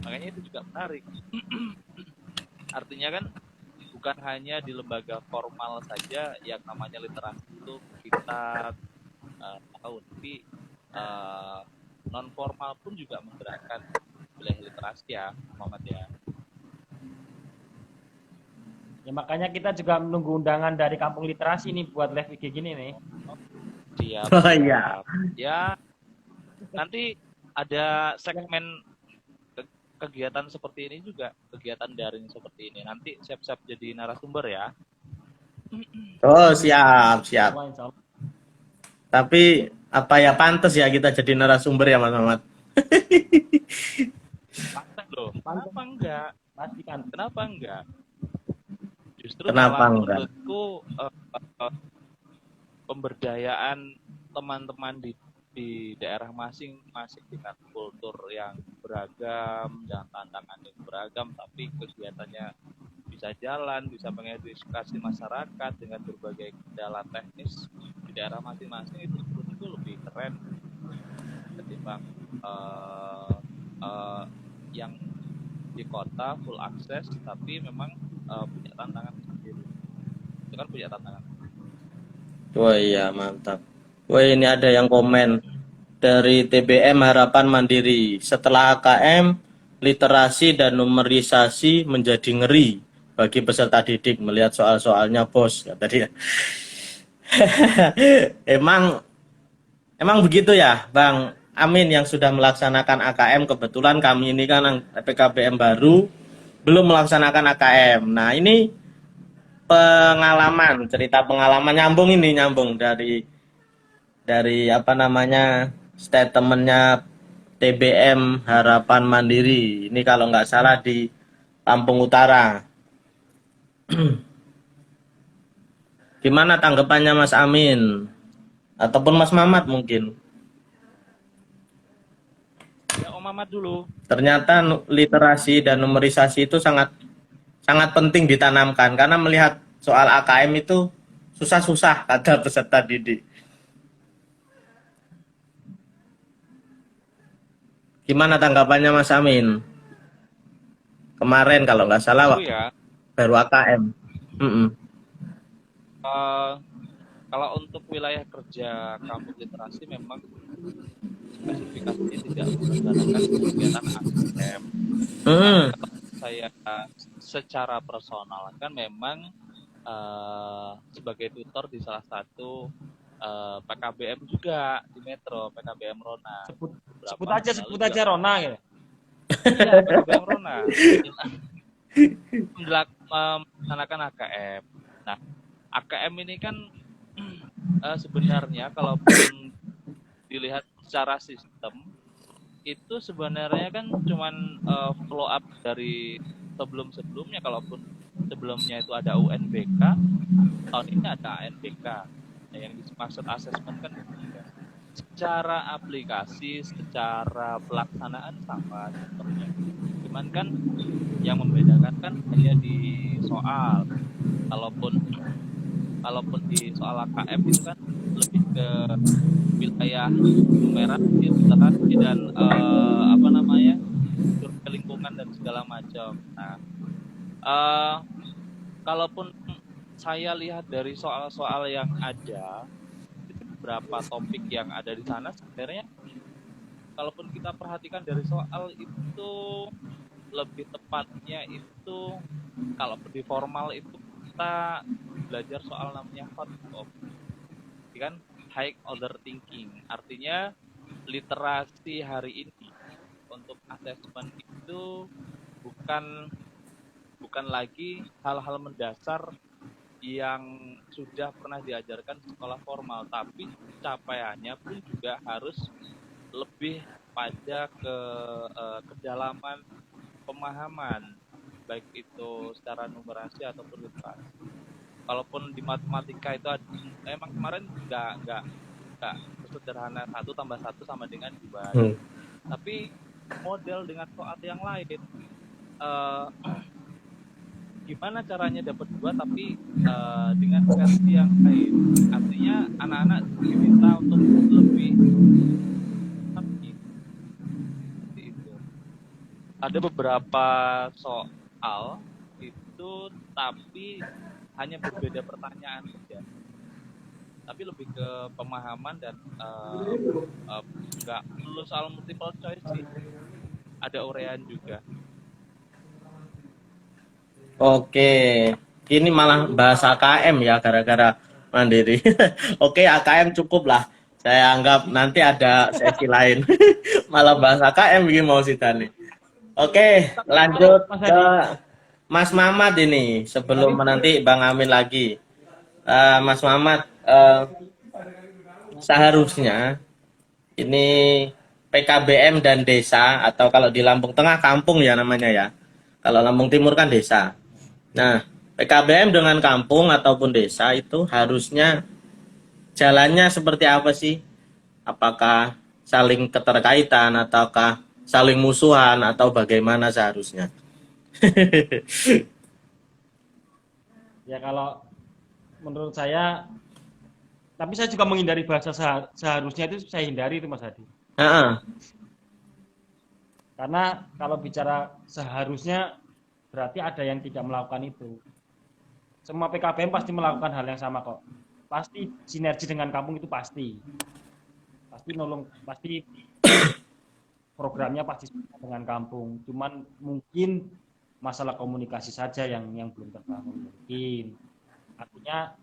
S3: Makanya itu juga menarik. Artinya kan bukan hanya di lembaga formal saja yang namanya literasi itu kita tahu, tapi non formal pun juga menggerakkan wilayah literasi ya, Muhammad ya.
S2: Ya makanya kita juga menunggu undangan dari Kampung Literasi nih buat live IG gini nih.
S3: Siap,
S1: Oh iya.
S3: siap. Ya, nanti ada segmen kegiatan seperti ini juga, kegiatan daring seperti ini. Nanti siap-siap jadi narasumber ya.
S1: Oh, siap, siap.
S2: Wah, insya Allah.
S1: Tapi apa ya pantas ya kita jadi narasumber ya Mas Muhammad?
S3: Pantas loh.
S2: Pantas.
S3: Kenapa enggak?
S2: Pastikan.
S3: Kenapa enggak? Justru
S1: Kenapa
S3: malah
S1: enggak?
S3: menurutku pemberdayaan teman-teman di daerah masing-masing dengan kultur yang beragam dan tantangan yang beragam, tapi kegiatannya bisa jalan, bisa mengedukasi masyarakat dengan berbagai kendala teknis di daerah masing-masing, itu menurutku lebih keren ketimbang yang di kota full akses tapi memang punya tantangan sendiri. Itu kan punya tantangan.
S1: Wah iya mantap. Wah ini ada yang komen dari TBM Harapan Mandiri. Setelah AKM, literasi dan numerisasi menjadi ngeri bagi peserta didik melihat soal-soalnya bos kata dia. emang emang begitu ya Bang Amin yang sudah melaksanakan AKM. Kebetulan kami ini kan PKBM baru belum melaksanakan AKM. Nah ini pengalaman, cerita pengalaman nyambung dari apa namanya statementnya TBM Harapan Mandiri. Ini kalau nggak salah di Lampung Utara. Gimana tanggapannya Mas Amin? Ataupun Mas Mamat mungkin?
S3: Ya Om Mamat dulu.
S1: Ternyata literasi dan numerisasi itu sangat sangat penting ditanamkan karena melihat soal AKM itu susah-susah kata peserta didik. Gimana tanggapannya Mas Amin? Kemarin kalau nggak salah
S3: Aku ya,
S1: baru AKM. Mm-mm.
S3: eh, kalau untuk wilayah kerja kampus literasi memang spesifikasinya tidak melaksanakan kegiatan AKM. Cuman
S1: Mm.
S3: kalau saya secara personal kan memang sebagai tutor di salah satu PKBM juga di Metro, PKBM Rona.
S2: Sebut aja Rona gitu.
S3: Iya, PKBM Rona. Melaksanakan AKM. Nah, AKM ini kan sebenarnya kalaupun dilihat secara sistem itu sebenarnya kan cuman follow up dari sebelum-sebelumnya. Kalaupun sebelumnya itu ada UNBK, tahun ini ada ANBK. Nah, yang dimaksud asesmen kan secara aplikasi, secara pelaksanaan sama sistemnya. Cuman kan yang membedakan kan hanya di soal. Kalaupun di soal AKM itu kan lebih ke wilayah numerasi, literasi dan apa namanya survei lingkungan dan segala macam. Nah, kalaupun saya lihat dari soal-soal yang ada, beberapa topik yang ada di sana sebenarnya, kalaupun kita perhatikan dari soal itu lebih tepatnya itu kalau di formal itu kita belajar soal namanya hot topic, kan high order thinking. Artinya literasi hari ini untuk asesmen itu bukan lagi hal-hal mendasar yang sudah pernah diajarkan di sekolah formal, tapi capaiannya pun juga harus lebih pada ke kedalaman pemahaman, baik itu secara numerasi ataupun literasi. Kalaupun di matematika itu emang kemarin nggak sederhana 1 tambah 1 sama dengan 2, tapi model dengan soal yang lain gimana caranya dapat 2 tapi dengan versi yang lain. Artinya anak-anak diminta untuk lebih tapi seperti itu. Ada beberapa soal itu tapi hanya berbeda pertanyaan saja. Tapi lebih ke pemahaman dan nggak perlu soal multiple choice sih. Ada uraian juga.
S1: Oke, ini malah bahas AKM ya gara-gara mandiri. Oke, AKM cukup lah. Saya anggap nanti ada sesi lain. Malah bahas AKM bikin mau sih nih. Oke, lanjut
S2: Mas
S1: ke
S2: Hadi.
S1: Mas Mamat ini sebelum nanti Bang Amin lagi. Mas Mamat, seharusnya ini PKBM dan desa atau kalau di Lampung Tengah kampung ya namanya ya. Kalau Lampung Timur kan desa. Nah, PKBM dengan kampung ataupun desa itu harusnya jalannya seperti apa sih? Apakah saling keterkaitan ataukah saling musuhan atau bagaimana seharusnya?
S2: Ya kalau menurut saya, tapi saya juga menghindari bahasa seharusnya itu saya hindari itu Mas Hadi.
S1: Heeh.
S2: Karena kalau bicara seharusnya berarti ada yang tidak melakukan itu. Semua PKBM pasti melakukan hal yang sama kok. Pasti sinergi dengan kampung itu pasti. Pasti nolong, pasti programnya pasti dengan kampung. Cuman mungkin masalah komunikasi saja yang belum terbangun mungkin. Artinya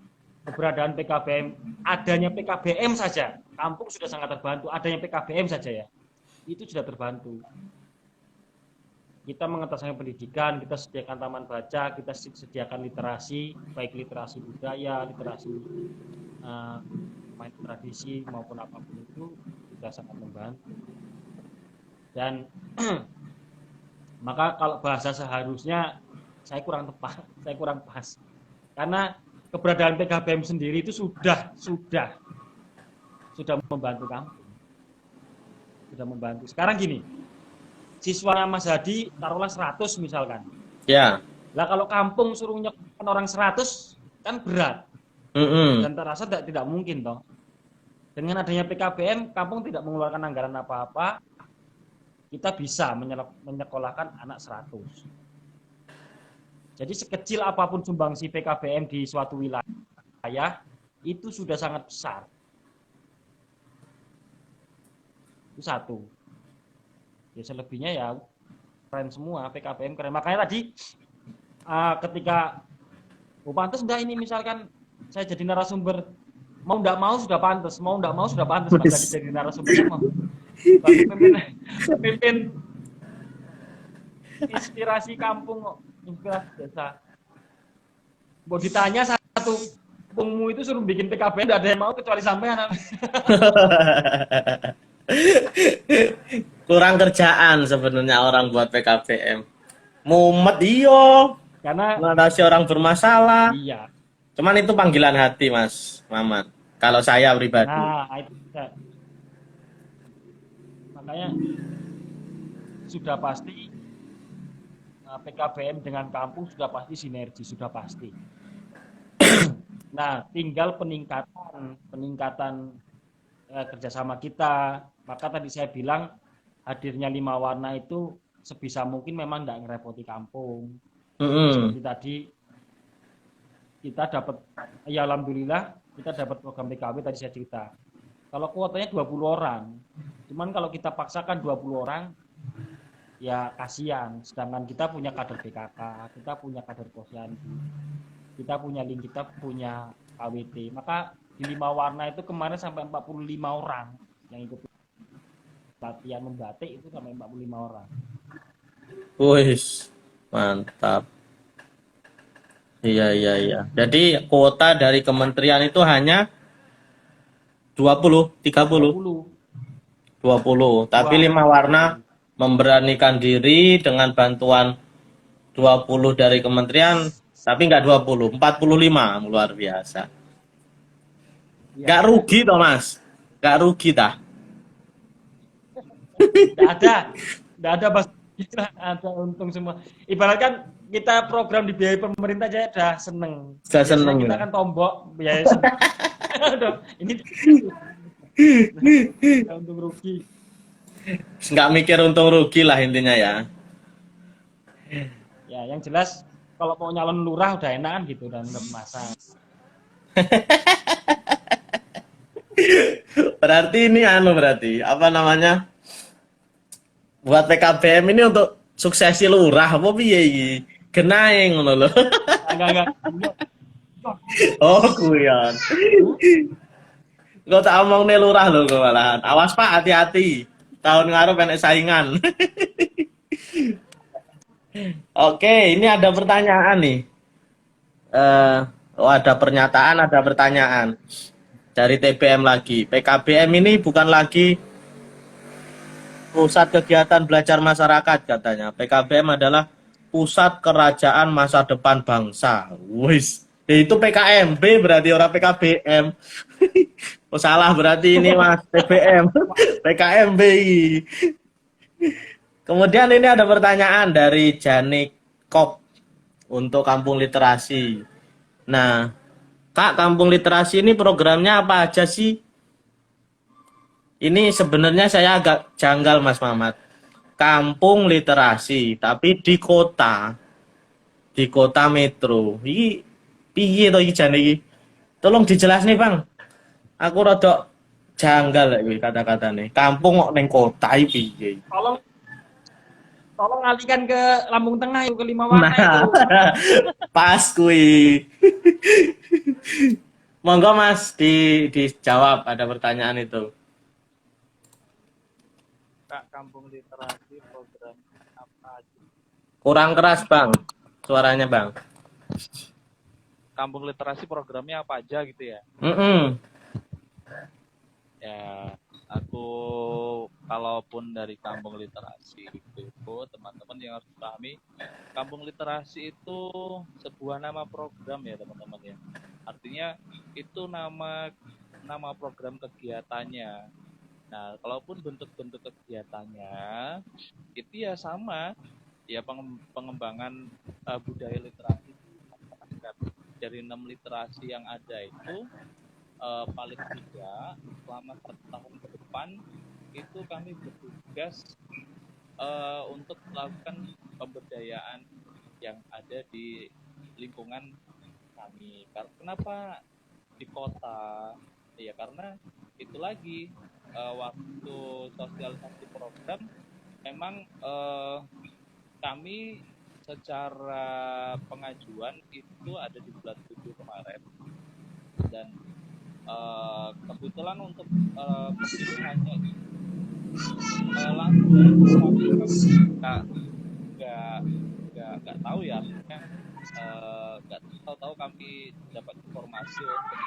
S2: keberadaan PKBM, adanya PKBM saja, kampung sudah sangat terbantu. Adanya PKBM saja ya, itu sudah terbantu. Kita mengetaskan pendidikan, kita sediakan taman baca, kita sediakan literasi, baik literasi budaya, literasi main tradisi maupun apapun itu sudah sangat membantu. Dan maka kalau bahasa seharusnya saya kurang tepat, saya kurang pas. Karena keberadaan PKBM sendiri itu sudah membantu kampung. Sudah membantu. Sekarang gini, siswanya Mas Hadi taruhlah 100 misalkan.
S1: Ya.
S2: Lah kalau kampung suruh nyekolahkan orang 100 kan berat. Dan terasa tidak mungkin toh. Dengan adanya PKBM, kampung tidak mengeluarkan anggaran apa-apa, kita bisa menyekolahkan anak 100. Jadi sekecil apapun sumbangsi PKBM di suatu wilayah, itu sudah sangat besar. Itu satu. Ya selebihnya ya keren semua, PKBM keren. Makanya tadi ketika pantas enggak ini misalkan saya jadi narasumber, mau enggak mau sudah pantas, mau enggak mau sudah pantas Mas Hadi jadi narasumbernya mau. Pemimpin inspirasi kampung, inspirasi desa. Mau ditanya satu kampungmu itu suruh bikin PKBM enggak ada yang mau kecuali sampean.
S1: Kurang kerjaan sebenarnya orang buat PKBM. Mumet iyo.
S2: Karena
S1: mengatasi orang bermasalah.
S2: Iya.
S1: Cuman itu panggilan hati Mas Mamat. Kalau saya pribadi.
S2: Nah, itu bisa. Makanya sudah pasti PKBM dengan kampung sudah pasti sinergi, sudah pasti. Nah, tinggal peningkatan kerjasama kita. Maka tadi saya bilang hadirnya 5 warna itu sebisa mungkin memang tidak ngerepoti kampung. Seperti tadi kita dapat, ya alhamdulillah kita dapat program PKW tadi saya cerita. Kalau kuotanya 20 orang, cuman kalau kita paksakan 20 orang, ya kasihan. Sedangkan kita punya kader PKK, kita punya kader posyandu, kita punya link, kita punya KWT. Maka di 5 warna itu kemarin sampai 45 orang yang ikut latihan membatik itu sampai 45 orang.
S1: Wih, mantap. Iya. Jadi kuota dari kementerian itu hanya 20, 30. 20. Tapi 5 warna memberanikan diri dengan bantuan 20 dari kementerian, tapi nggak 20, 45, luar biasa. Nggak rugi toh Mas? Nggak rugi dah.
S2: Nggak ada Ada untung semua. Ibaratkan kita program dibiayai pemerintah aja udah seneng.
S1: Sudah
S2: Biasanya
S1: seneng
S2: kita
S1: ya.
S2: kan tombok biaya seneng. Aduh, ini ada untung rugi.
S1: Nggak mikir untung rugi lah intinya ya.
S2: Ya, yang jelas kalau mau nyalon lurah udah enak kan gitu dan udah masa.
S1: Berarti ini berarti apa namanya? Buat PKBM ini untuk suksesi lurah apa piye iki? Genahe ngono lho.
S2: Enggak.
S1: Oh, kuyon. Kok tak omongne lurah lho kok malahan. Awas Pak, hati-hati. Tahun ngarep enek saingan. Oke, ini ada pertanyaan nih. Ada pernyataan, ada pertanyaan dari TBM lagi. PKBM ini bukan lagi pusat kegiatan belajar masyarakat katanya. PKBM adalah pusat kerajaan masa depan bangsa. Wis, ya itu PKMB berarti orang PKBM. Oh salah berarti ini Mas TBM. PKMB. Kemudian ini ada pertanyaan dari Janik Kop untuk Kampung Literasi. Nah, Kak, Kampung Literasi ini programnya apa aja sih? Ini sebenarnya saya agak janggal Mas Mamat. Kampung Literasi, tapi di kota metro. Iki piye to iki jane iki? Tolong dijelas nih, Bang. Aku rada janggal iki kata-katane. Kampung kok ning kota iki piye?
S2: Tolong alihkan ke Lampung Tengah itu ke Limawana
S1: Nah,
S2: itu.
S1: pas kui. Monggo Mas dijawab ada pertanyaan itu.
S3: Kak, Kampung Literasi program apa aja?
S1: Kurang keras, Bang. Suaranya, Bang.
S3: Kampung Literasi programnya apa aja gitu ya?
S1: Mm-mm.
S3: Ya, aku kalaupun dari Kampung Literasi itu teman-teman yang harus pahami, Kampung Literasi itu sebuah nama program ya teman-teman ya. Artinya itu nama program kegiatannya. Nah, kalaupun bentuk-bentuk kegiatannya itu ya sama, ya pengembangan budaya literasi masyarakat. Dari 6 literasi yang ada itu paling tidak selama 1 tahun ke depan itu kami bertugas untuk melakukan pemberdayaan yang ada di lingkungan kami. Kenapa di kota? Ya karena itu lagi waktu sosialisasi program memang kami secara pengajuan itu ada di bulan 7 kemarin dan kebetulan untuk pemilihannya langsung nggak tahu ya artinya nggak tahu kami dapat informasi untuk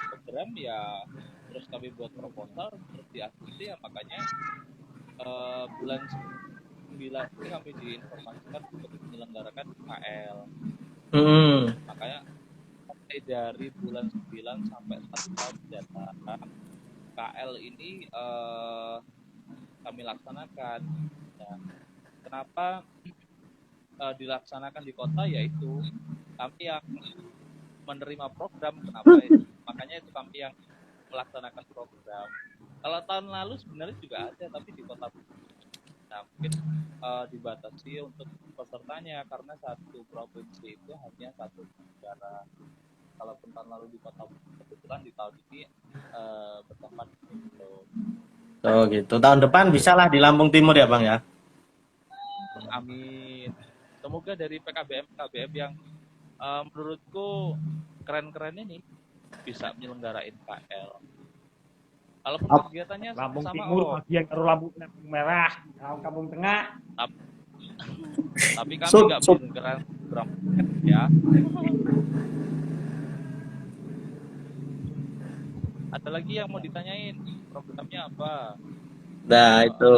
S3: program ya terus kami buat proposal terus diakuti ya makanya bulan 9 ini kami diinformasikan untuk menyelenggarakan KL. Makanya dari bulan 9 sampai 1 tahun mendatang KL ini kami laksanakan. Nah, kenapa dilaksanakan di kota yaitu kami yang menerima program kenapa itu? Makanya itu kami yang melaksanakan program. Kalau tahun lalu sebenarnya juga ada tapi di kota. Nah, mungkin dibatasi untuk pesertanya karena satu provinsi itu hanya satu negara. Kalau tahun lalu di kota kebetulan di tahun ini bertempat gitu.
S1: Oh gitu. Tahun depan bisa lah di Lampung Timur ya Bang ya.
S3: Amin. Semoga dari PKBM yang menurutku keren-keren ini bisa menyelenggarain KL. Kalaupun kegiatannya
S2: Lampung
S3: sama
S2: Timur bagian karo Lampung Merah, Kampung Tengah.
S3: Tapi kami nggak bergerak ya. Ada lagi yang mau ditanyain programnya apa?
S1: Nah itu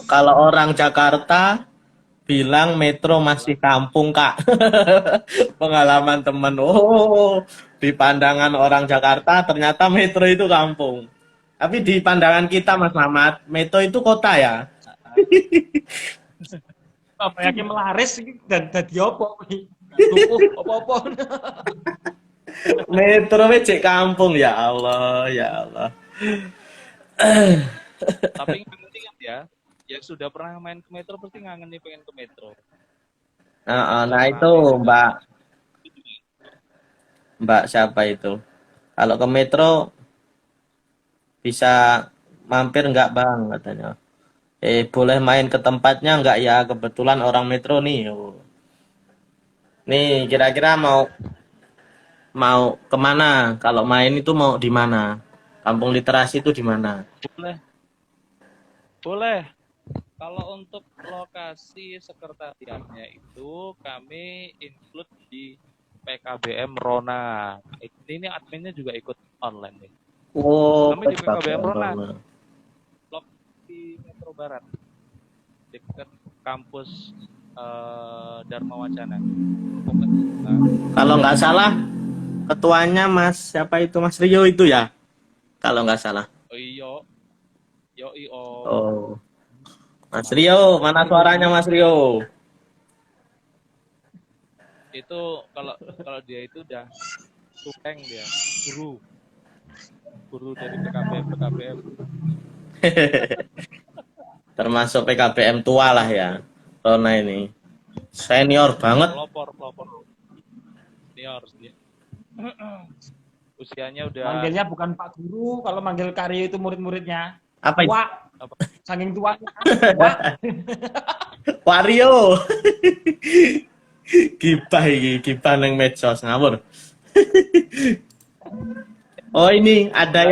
S1: kalau orang Jakarta bilang metro masih kampung Kak. Pengalaman teman. Oh di pandangan orang Jakarta ternyata metro itu kampung. Tapi di pandangan kita Mas Mamat, metro itu kota ya.
S2: Apa yakin melaris dan dadi opo kuwi? Tuku apa-apa.
S1: Metro cek kampung, ya Allah, ya Allah.
S3: Tapi ngangen kan ya, yang sudah pernah main ke Metro pasti ngangen nih pengen ke Metro.
S1: Nah itu
S3: Rame juga.
S1: Mbak, Mbak siapa itu? Kalau ke Metro bisa mampir nggak Bang katanya. Boleh main ke tempatnya nggak ya? Kebetulan orang Metro nih. Oh. Nih kira-kira mau mau kemana? Kalau main itu mau di mana? Kampung literasi itu di mana?
S3: Boleh, boleh. Kalau untuk lokasi sekretariatnya itu kami include di PKBM Rona. Ini adminnya juga ikut online nih.
S1: Oh,
S3: Kami di PKBM Rona,
S1: Rona.
S3: blok di Metro Barat, dekat kampus Dharma Wacana.
S1: Kalau nggak salah ketuanya Mas siapa itu Mas Rio itu ya? Kalau nggak salah.
S3: Oh iyo, yo iyo.
S1: Oh, Mas Rio, mana suaranya Mas Rio?
S3: Itu kalau kalau dia itu udah tukeng dia, guru dari PKBM.
S1: Termasuk PKBM tua lah ya. Rona ini. Senior banget.
S3: Pelopor. Senior dia. Usianya udah
S2: Manggilnya bukan Pak Guru, kalau manggil Karyo itu murid-muridnya.
S1: Apa itu?
S2: Tua,
S3: apa?
S2: saking tua. Tua.
S1: Wario. Gibah iki, gibah neng medsos ngawur. Oh ini ada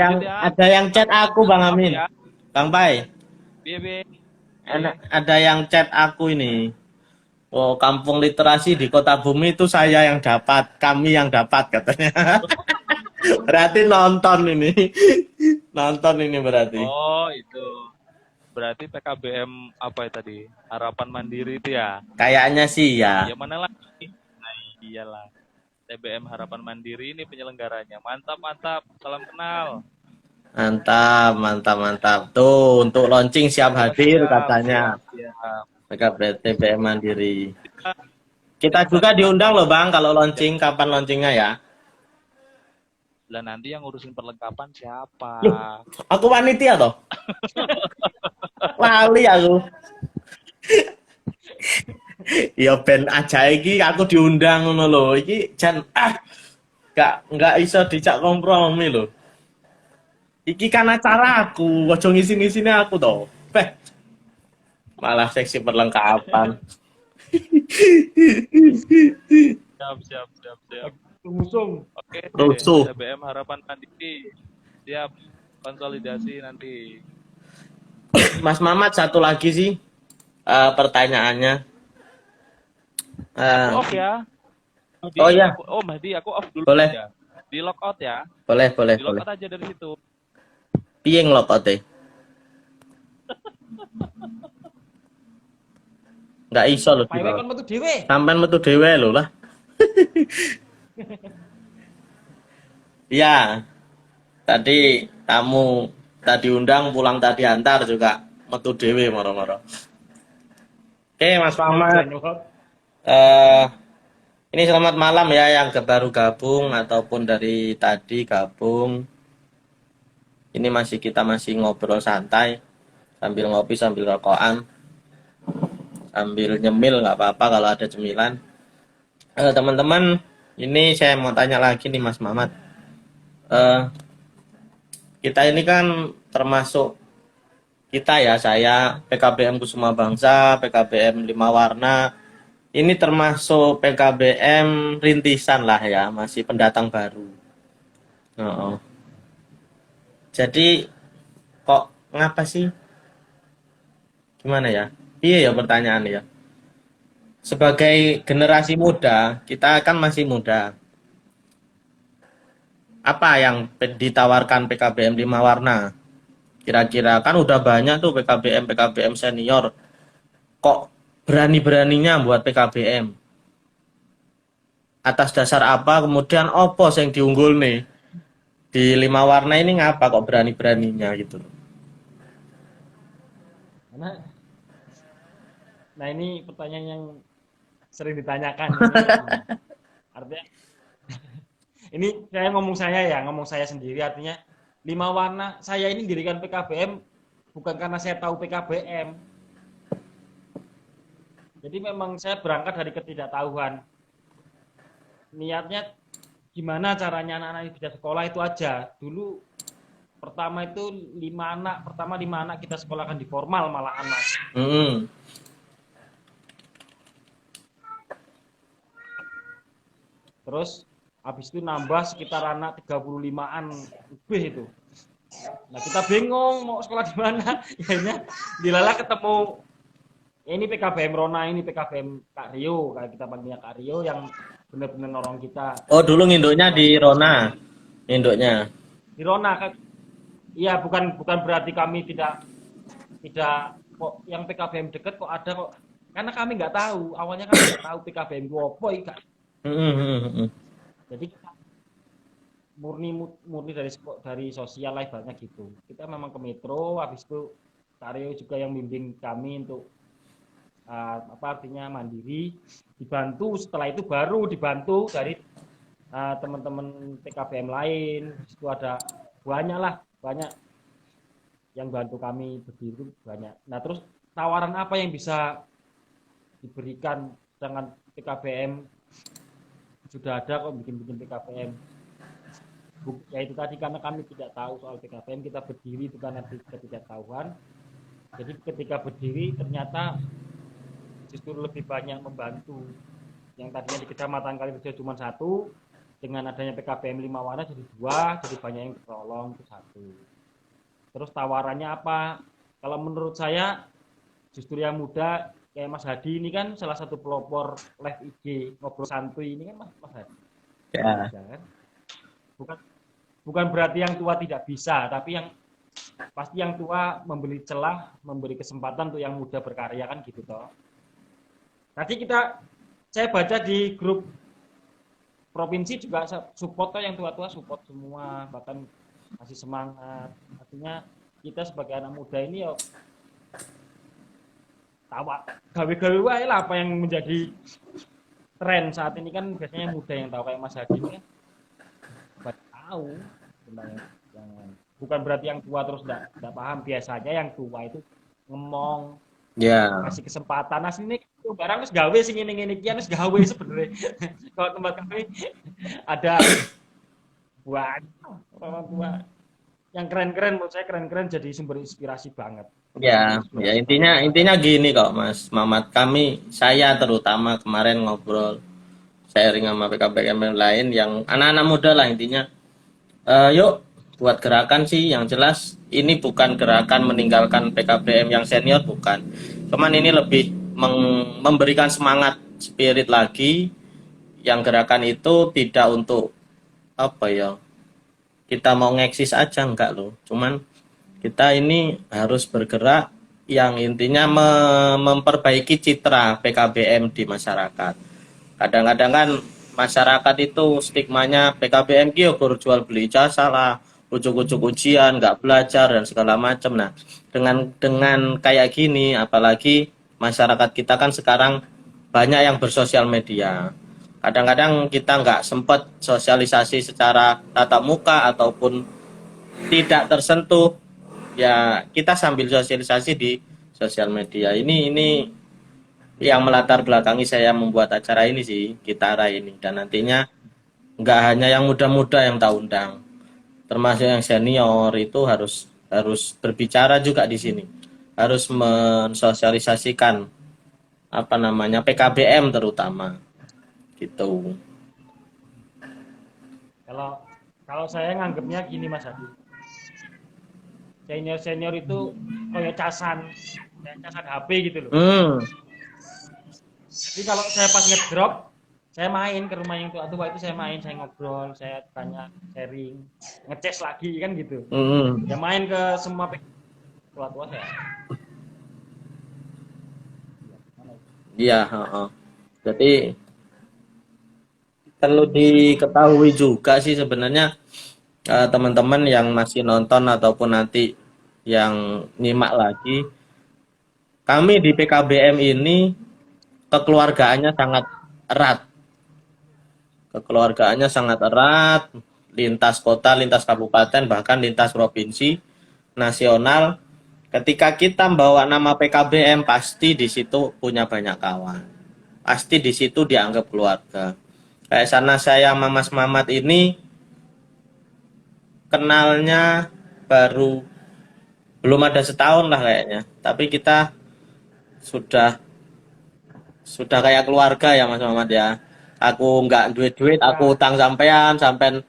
S1: yang chat aku Bang Amin.
S3: Ya.
S1: Bang Pai.
S3: Biye.
S1: Ada yang chat aku ini. Oh, kampung literasi di Kota Bumi itu saya yang dapat, kami yang dapat katanya. Berarti nonton ini. Nonton ini berarti.
S3: Oh, itu. Berarti PKBM apa ya tadi? Harapan Mandiri itu ya?
S1: Kayaknya sih ya.
S3: Ya mana lagi? Nah, iyalah. TBM Harapan Mandiri ini penyelenggaranya. Mantap. Salam kenal.
S1: Mantap. Tuh, untuk launching siap hadir katanya.
S3: Siap.
S1: TBM Mandiri. Kita juga diundang loh Bang kalau launching, kapan launchingnya ya?
S3: Lah nanti yang ngurusin perlengkapan siapa?
S1: Loh, aku panitia toh. Lali aku. Ya ben aja iki aku diundang ngono lho. Iki jan enggak iso dicak kompromi lho. Iki kan acara aku, ojo ngisi-ngisine aku toh. Malah seksi perlengkapan.
S3: Siap.
S2: Musung.
S3: Oke,
S1: Rusuh.
S3: TBM Harapan Mandiri. Siap konsolidasi nanti.
S1: Mas Mamat satu lagi sih pertanyaannya.
S3: Off ya. Mahdi,
S1: Oh ya,
S3: Mahdi, aku off dulu
S1: boleh.
S3: ya. Di lockout ya.
S1: Boleh.
S3: Di lockout aja dari situ.
S1: Piye ngelokote? Nggak iso lho.
S2: Paewe kon metu dhewe.
S1: Sampai metu dhewe lho lah. Iya. Tadi tamu tadi undang pulang tadi antar juga metu dhewe moro-moro. Oke, Mas Mamat. Ini selamat malam ya yang baru gabung ataupun dari tadi gabung. Ini kita masih ngobrol santai sambil ngopi sambil rokokan. Sambil nyemil nggak apa-apa kalau ada cemilan. Teman-teman, ini saya mau tanya lagi nih Mas Mamat. Kita ini kan termasuk kita ya, saya PKBM Kusuma Bangsa, PKBM 5 Warna. Ini termasuk PKBM rintisan lah ya, masih pendatang baru. Jadi kok ngapa sih? Gimana ya? Iya ya pertanyaan ya. Sebagai generasi muda, kita kan masih muda. Apa yang ditawarkan PKBM 5 Warna? Kira-kira kan udah banyak tuh PKBM senior. Kok berani-beraninya buat PKBM? Atas dasar apa? Kemudian opo yang diunggul nih? Di 5 Warna ini ngapa kok berani-beraninya gitu?
S2: Karena Nah ini pertanyaan yang sering ditanyakan. Artinya ini saya ngomong saya sendiri, artinya 5 warna saya ini dirikan PKBM bukan karena saya tahu PKBM. Jadi memang saya berangkat dari ketidaktahuan. Niatnya gimana caranya anak-anak ini bisa sekolah itu aja. Dulu pertama itu 5 anak kita sekolahkan di formal malahan Mas. Terus habis itu nambah sekitar anak 35-an lebih itu. Nah kita bingung mau sekolah di mana. Akhirnya dilala ketemu ini PKBM Rona, ini PKBM Kak Rio, kayak kita panggilnya Kak Rio yang benar-benar nolong kita.
S1: Oh, dulu nginduknya di Rona. Induknya.
S2: Di Rona kan. Iya, bukan berarti kami tidak kok yang PKBM deket kok ada kok. Karena kami nggak tahu, awalnya kami nggak tahu PKBM itu apa ya. Jadi kita murni dari sosial lah ibaratnya gitu. Kita memang ke metro, habis itu Kak Rio juga yang bimbing kami untuk artinya mandiri, dibantu, setelah itu baru dibantu dari teman-teman PKBM lain. Itu ada banyak yang bantu kami berdiri banyak. Nah terus tawaran apa yang bisa diberikan dengan PKBM sudah ada kok bikin PKBM. Ya itu tadi karena kami tidak tahu soal PKBM, kita berdiri itu karena ketidaktahuan. Jadi ketika berdiri ternyata justru lebih banyak membantu. Yang tadinya di Kecamatan Kalirejo cuma 1, dengan adanya PKBM 5 warna jadi 2, jadi banyak yang tertolong, itu 1. Terus tawarannya apa? Kalau menurut saya justru yang muda kayak Mas Hadi ini kan salah satu pelopor live IG ngobrol santuy ini kan Mas Hadi.
S1: Ya.
S2: Kan? Bukan berarti yang tua tidak bisa, tapi pasti yang tua memberi celah, memberi kesempatan untuk yang muda berkarya kan gitu toh. Tadi saya baca di grup provinsi juga support toh, yang tua-tua support semua, bahkan kasih semangat. Artinya kita sebagai anak muda ini ya tawa gawe-gawe wae lah apa yang menjadi tren saat ini kan biasanya muda yang tahu kayak Mas Hadi ini kan tahu tentang yang bukan berarti yang tua terus enggak paham, biasanya yang tua itu ngomong kasih kesempatan aslinya itu barang wis gawe sing ngene-ngene iki wis gawe sebenarnya. Kalau tempat kami ada orang tua yang keren-keren, menurut saya keren-keren, jadi sumber inspirasi banget.
S1: Ya intinya gini kok Mas Mamat, saya terutama kemarin ngobrol sharing sama PKBM lain yang anak-anak muda lah intinya. Yuk buat gerakan sih, yang jelas ini bukan gerakan meninggalkan PKBM yang senior, bukan. Cuman ini lebih memberikan semangat spirit lagi, yang gerakan itu tidak untuk kita mau ngeksis aja, enggak loh. Cuman kita ini harus bergerak yang intinya memperbaiki citra PKBM di masyarakat. Kadang-kadang kan masyarakat itu stigmanya PKBM ki jual beli ijazah lah, ujuk-ujuk ujian, nggak belajar dan segala macam. Nah, dengan kayak gini, apalagi masyarakat kita kan sekarang banyak yang bersosial media. Kadang-kadang kita nggak sempat sosialisasi secara tatap muka ataupun tidak tersentuh. Ya kita sambil sosialisasi di sosial media. Ini yang melatar belakangi saya membuat acara ini sih, Kitara ini. Dan nantinya nggak hanya yang muda-muda yang tak undang, termasuk yang senior itu harus berbicara juga di sini, harus mensosialisasikan PKBM terutama gitu.
S2: Kalau saya nganggapnya gini Mas Hadi, senior itu kayak casan HP gitu loh. Jadi kalau saya pas ngedrop, saya main ke rumah yang tua-tua itu, saya ngobrol, saya tanya, sharing, ngeces lagi kan gitu. Ya main ke semua tua-tua saya.
S1: Iya, jadi perlu diketahui juga sih sebenarnya teman-teman yang masih nonton ataupun nanti yang nyimak lagi, kami di PKBM ini kekeluargaannya sangat erat. Kekeluargaannya sangat erat, lintas kota, lintas kabupaten, bahkan lintas provinsi, nasional. Ketika kita membawa nama PKBM, pasti di situ punya banyak kawan. Pasti di situ dianggap keluarga. Kayak sana saya sama Mas Mamat ini kenalnya baru belum ada setahun lah kayaknya. Tapi kita sudah kayak keluarga ya Mas Mamat ya. Aku nggak duit-duit, aku utang sampean, sampean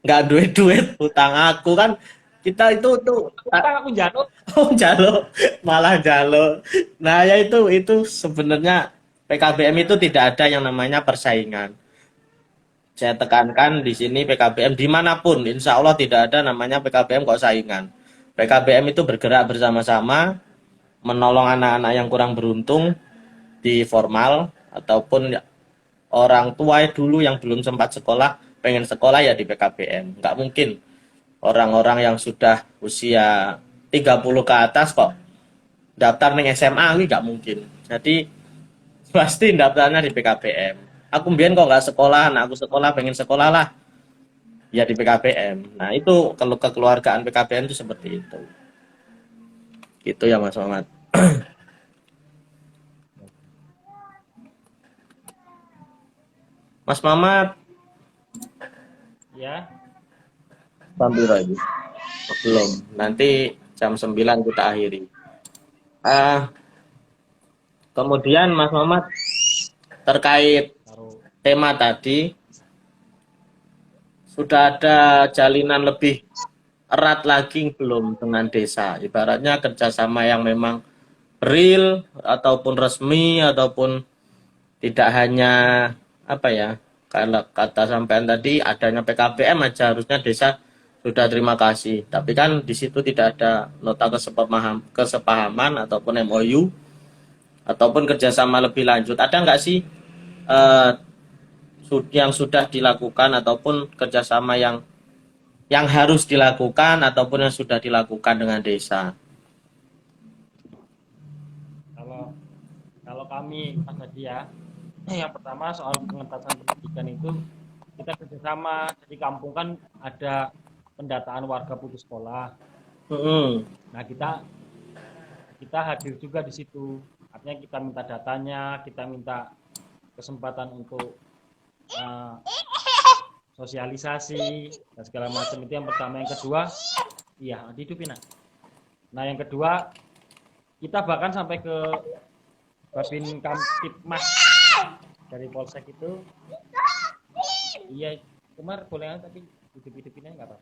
S1: nggak duit-duit, utang aku kan kita itu tuh
S2: Kita aku jatuh.
S1: oh jalo, malah jalo. Nah ya itu sebenarnya PKBM itu tidak ada yang namanya persaingan. Saya tekankan di sini PKBM dimanapun, insya Allah tidak ada namanya PKBM kok saingan. PKBM itu bergerak bersama-sama, menolong anak-anak yang kurang beruntung di formal ataupun orang tua dulu yang belum sempat sekolah, pengen sekolah ya di PKBM. Nggak mungkin orang-orang yang sudah usia 30 ke atas kok daftar nih SMA ini nggak mungkin. Jadi pasti daftarnya di PKBM. Aku mbien kok nggak sekolah, anak aku sekolah pengen sekolah lah ya di PKBM. Nah itu kalau kekeluargaan PKBM itu seperti itu. Gitu ya Mas Muhammad. Mas Mamat
S2: Ya,
S1: sambil lagi. Belum. Nanti jam 9 kita akhiri. Kemudian Mas Mamat terkait
S2: taruh.
S1: tema tadi sudah ada jalinan lebih erat lagi belum dengan desa? Ibaratnya kerjasama yang memang real ataupun resmi ataupun tidak hanya apa ya? Kalau kata sampean tadi adanya PKBM aja harusnya desa sudah terima kasih. Tapi kan di situ tidak ada nota kesepahaman ataupun MOU ataupun kerjasama lebih lanjut. Ada nggak sih eh, yang sudah dilakukan ataupun kerjasama yang harus dilakukan ataupun yang sudah dilakukan dengan desa?
S2: Kalau kami Mas Hadi ya, yang pertama soal pengentasan pendidikan itu kita kerjasama. Di kampung kan ada pendataan warga putus sekolah. Nah kita hadir juga di situ. Artinya kita minta datanya, kita minta kesempatan untuk sosialisasi dan segala macam. Itu yang pertama. Yang kedua, iya dihidupin. Nah yang kedua, kita bahkan sampai ke Babin Kamtipmas dari Polsek itu. Iya, Umar boleh tapi hidup-hidupinnya nggak apa,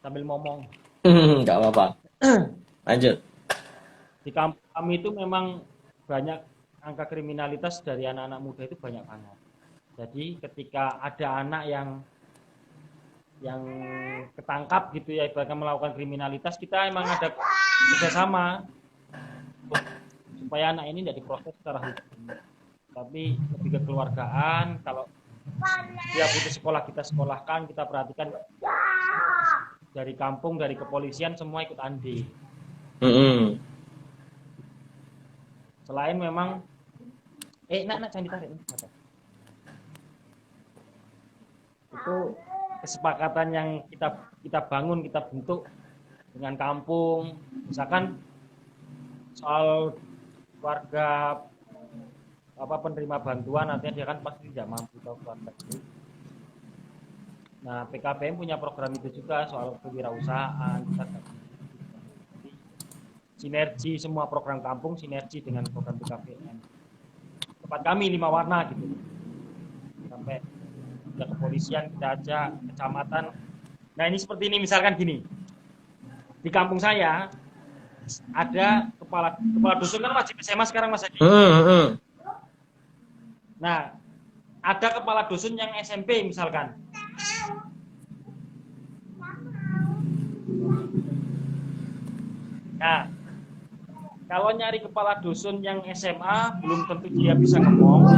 S2: sambil ngomong.
S1: Nggak apa-apa. Lanjut.
S2: Di kampung kami itu memang banyak angka kriminalitas dari anak-anak muda itu banyak banget. Jadi ketika ada anak yang ketangkap gitu ya, ibaratnya melakukan kriminalitas, kita emang ada kerjasama supaya anak ini tidak diproses secara hukum, tapi lebih ke kekeluargaan. Kalau dia putus sekolah, kita sekolahkan, kita perhatikan dari kampung, dari kepolisian, semua ikut andil. Selain memang nak jangan ditarik. Itu kesepakatan yang kita bangun, kita bentuk dengan kampung. Misalkan soal warga penerima bantuan, nantinya dia kan pasti tidak mampu atau keluarga itu. Nah, PKBM punya program itu juga soal kewirausahaan. Kita sinergi semua program kampung, sinergi dengan program PKBM. Tempat kami 5 warna gitu. Sampai ke kepolisian kita ajak, kecamatan. Nah ini seperti ini, misalkan gini. Di kampung saya ada kepala dusun kan wajib SMA sekarang Mas Hadi. Nah, ada kepala dusun yang SMP misalkan. Nah, kalau nyari kepala dusun yang SMA belum tentu dia bisa ngomong.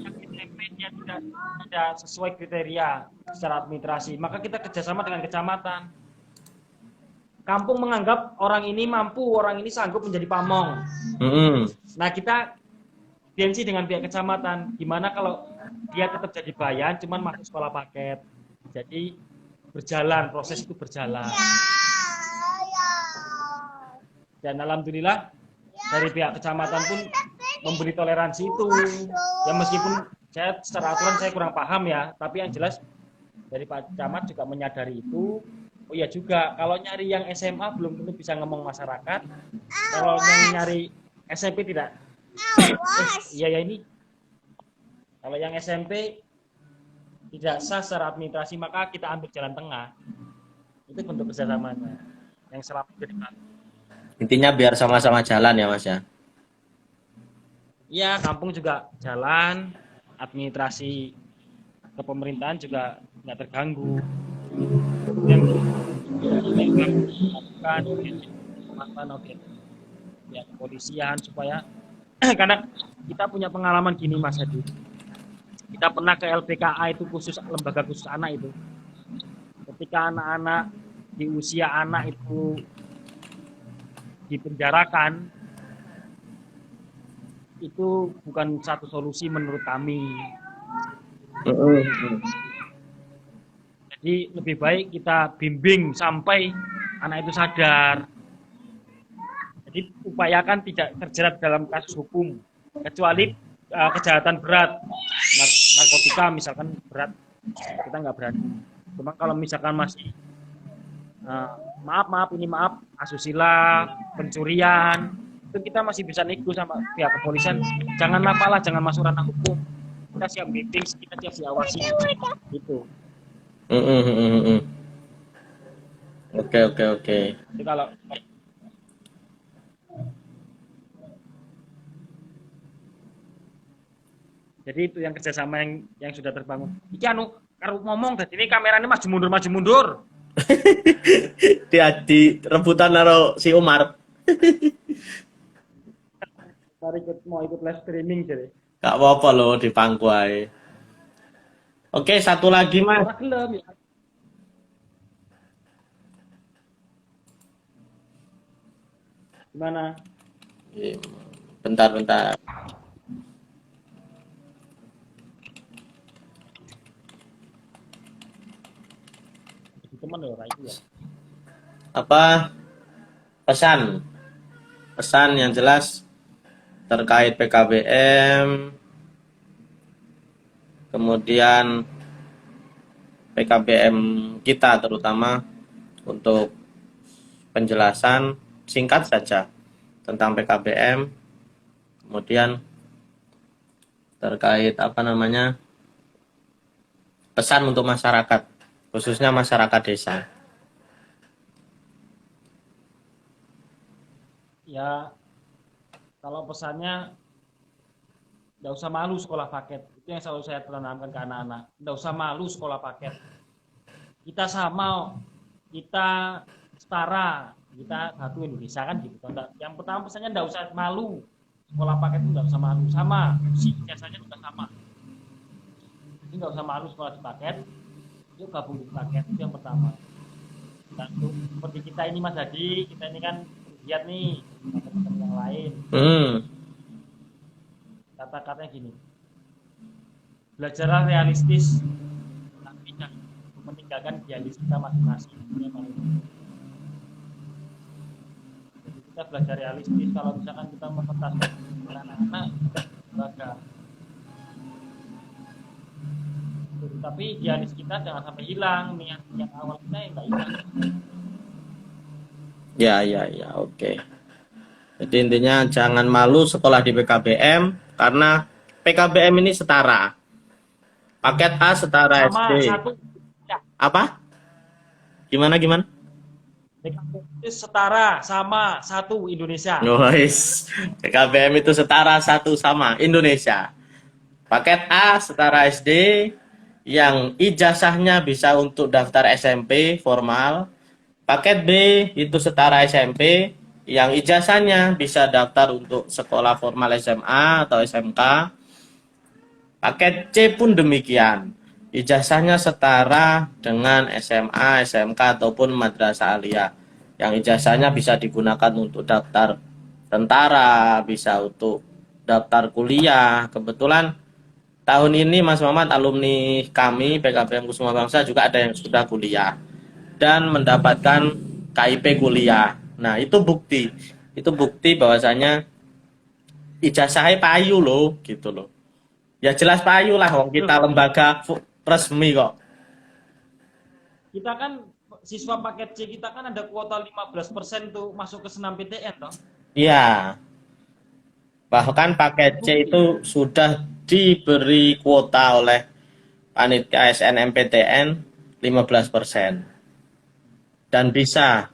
S2: Yang SMP dia tidak sesuai kriteria secara administrasi, maka kita kerjasama dengan kecamatan. kampung menganggap orang ini mampu, orang ini sanggup menjadi pamong. Nah, kita gengsi dengan pihak kecamatan. Gimana kalau dia tetap jadi bayan, cuman masuk sekolah paket. Jadi berjalan, proses itu berjalan. Dan alhamdulillah dari pihak kecamatan pun memberi toleransi itu. Ya meskipun saya secara aturan saya kurang paham ya, tapi yang jelas dari Pak Camat juga menyadari itu. Oh iya juga, kalau nyari yang SMA belum tentu bisa ngomong masyarakat. Kalau yang nyari SMP tidak. Iya ya ini. Kalau yang SMP tidak sah secara administrasi, maka kita ambil jalan tengah. Itu bentuk kerjasamanya. Yang selama ke depan.
S1: Intinya biar sama-sama jalan ya Mas ya.
S2: Iya, kampung juga jalan, administrasi kepemerintahan juga nggak terganggu. Yang lakukan ya kepolisian supaya karena kita punya pengalaman gini Mas Hadi. Kita pernah ke LPKA itu khusus lembaga khusus anak itu. Ketika anak-anak di usia anak itu dipenjarakan, itu bukan satu solusi menurut kami. Jadi lebih baik kita bimbing sampai anak itu sadar. Jadi upayakan tidak terjerat dalam kasus hukum, kecuali kejahatan berat, narkotika misalkan berat, kita nggak berani. Cuma kalau misalkan masih maaf ini asusila, pencurian, itu kita masih bisa nego sama pihak kepolisian. Jangan jangan masuk ranah hukum. Kita siap meeting, kita siap diawasi. Gitu.
S1: Oke.
S2: Jadi kalau jadi itu yang kerjasama yang sudah terbangun. Iki karo ngomong tadi ini kameranya maju mundur.
S1: Di rebutan karo si Umar.
S2: Mau ikut live streaming jadi.
S1: Gak apa-apa loh di pangku ae. Oke, satu lagi Mas.
S2: Ora gelem ya. Gimana?
S1: Bentar.
S2: Teman ya ora itu ya.
S1: Apa pesan yang jelas terkait PKBM, kemudian PKBM kita terutama untuk penjelasan singkat saja tentang PKBM, kemudian terkait pesan untuk masyarakat, khususnya masyarakat desa.
S2: Ya, kalau pesannya nggak usah malu sekolah paket. Itu yang selalu saya tanamkan ke anak-anak. Nggak usah malu sekolah paket. Kita sama, kita setara, kita satu Indonesia kan gitu. Yang pertama pesannya nggak usah malu sekolah paket itu, nggak usah malu. Sama, si jasanya juga sama. Jadi nggak usah malu sekolah di paket. Yuk gabung di paket, itu yang pertama. Dan seperti kita ini Mas Hadi, kita ini kan lihat nih teman-teman yang lain. Kata-katanya gini, belajarlah realistis, tapi jangan meninggalkan idealis kita masing-masing. Jadi kita belajar realistis. Kalau misalkan kita mempertahankan anak-anak, kita tapi idealis kita jangan sampai hilang. Niat yang awal kita yang nggak hilang.
S1: Ya, oke. Jadi intinya jangan malu sekolah di PKBM karena PKBM ini setara. Paket A setara
S2: sama
S1: SD.
S2: satu. Ya.
S1: Apa? Gimana?
S2: PKBM itu setara sama satu Indonesia.
S1: Guys, PKBM itu setara satu sama Indonesia. Paket A setara SD yang ijazahnya bisa untuk daftar SMP formal. Paket B itu setara SMP yang ijazahnya bisa daftar untuk sekolah formal SMA atau SMK. Paket C pun demikian. Ijazahnya setara dengan SMA, SMK ataupun madrasah aliyah. yang ijazahnya bisa digunakan untuk daftar tentara, bisa untuk daftar kuliah. Kebetulan tahun ini Mas Muhammad, alumni kami PKBM Kusuma Bangsa juga ada yang sudah kuliah dan mendapatkan KIP kuliah. Nah, itu bukti bahwasanya ijazahnya payu loh, gitu loh. Ya jelas payu lah, wong
S2: Loh,
S1: kita lembaga resmi kok.
S2: kita kan siswa paket C kita kan ada kuota 15% tuh masuk ke senam PTN toh.
S1: Iya, bahkan paket C
S2: Terbukti.
S1: itu sudah diberi kuota oleh panitia SNMPTN 15% dan bisa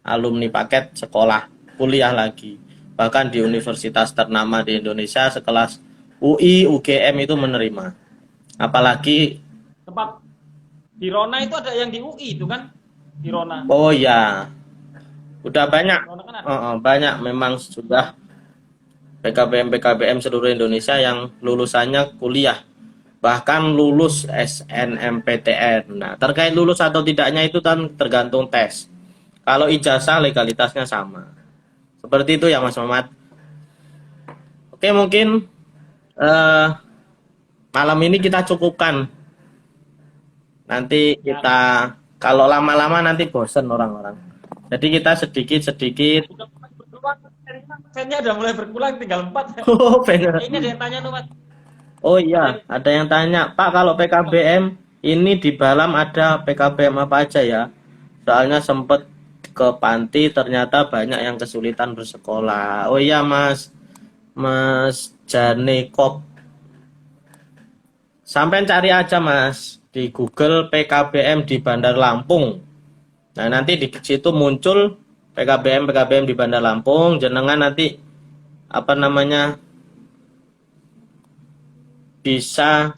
S1: alumni paket sekolah kuliah lagi. Bahkan di universitas ternama di Indonesia sekelas UI, UGM itu menerima. Apalagi,
S2: Tempat di Rona itu ada yang di UI itu kan? Di Rona.
S1: oh ya, udah banyak,
S2: Rona kan ada.
S1: banyak memang sudah PKBM seluruh Indonesia yang lulusannya kuliah, bahkan lulus SNMPTN. Nah, terkait lulus atau tidaknya itu kan tergantung tes. Kalau ijazah legalitasnya sama. Seperti itu ya Mas Muhammad. Oke, mungkin eh, malam ini kita cukupkan. Nanti kita, kalau lama-lama nanti bosen orang-orang. Jadi kita sedikit-sedikit.
S2: Udah mulai berkurang. Fansnya udah mulai berkurang tinggal 4.
S1: Oh, bener.
S2: Ini ada yang tanya tuh Mas.
S1: Oh iya, ada yang tanya, Pak, kalau PKBM ini di Balam ada PKBM apa aja ya? Soalnya sempet ke panti, ternyata banyak yang kesulitan bersekolah. Oh iya, Mas Janekop. Sampai cari aja, Mas, di Google PKBM di Bandar Lampung. Nah, nanti di situ muncul PKBM di Bandar Lampung. Jenengan nanti apa namanya bisa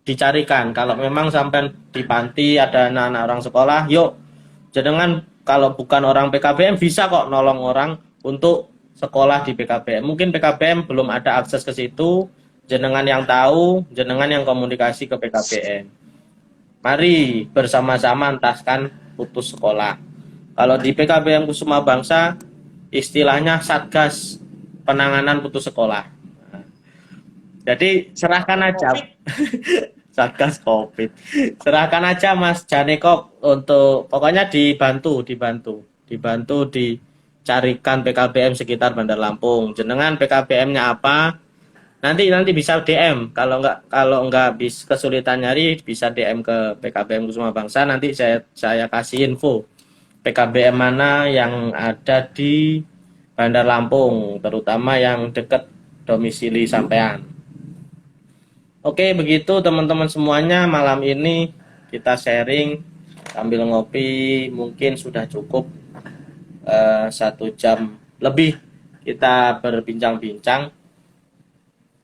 S1: dicarikan. Kalau memang sampai di panti ada anak-anak orang sekolah, yuk jenengan kalau bukan orang PKBM bisa kok nolong orang untuk sekolah di PKBM. Mungkin PKBM belum ada akses ke situ, jenengan yang tahu, jenengan yang komunikasi ke PKBM. Mari bersama-sama entaskan putus sekolah. Kalau di PKBM Kusuma Bangsa istilahnya Satgas Penanganan Putus Sekolah. Jadi serahkan aja. Satgas COVID. Serahkan aja Mas Janekop untuk pokoknya dibantu dicarikan PKBM sekitar Bandar Lampung. Jenengan PKBM-nya apa? Nanti bisa DM. Kalau nggak bisa kesulitan nyari bisa DM ke PKBM Kusuma Bangsa. Nanti saya kasih info PKBM mana yang ada di Bandar Lampung, terutama yang dekat domisili sampean. Oke, begitu teman-teman semuanya, malam ini kita sharing sambil ngopi, mungkin sudah cukup 1 jam lebih kita berbincang-bincang.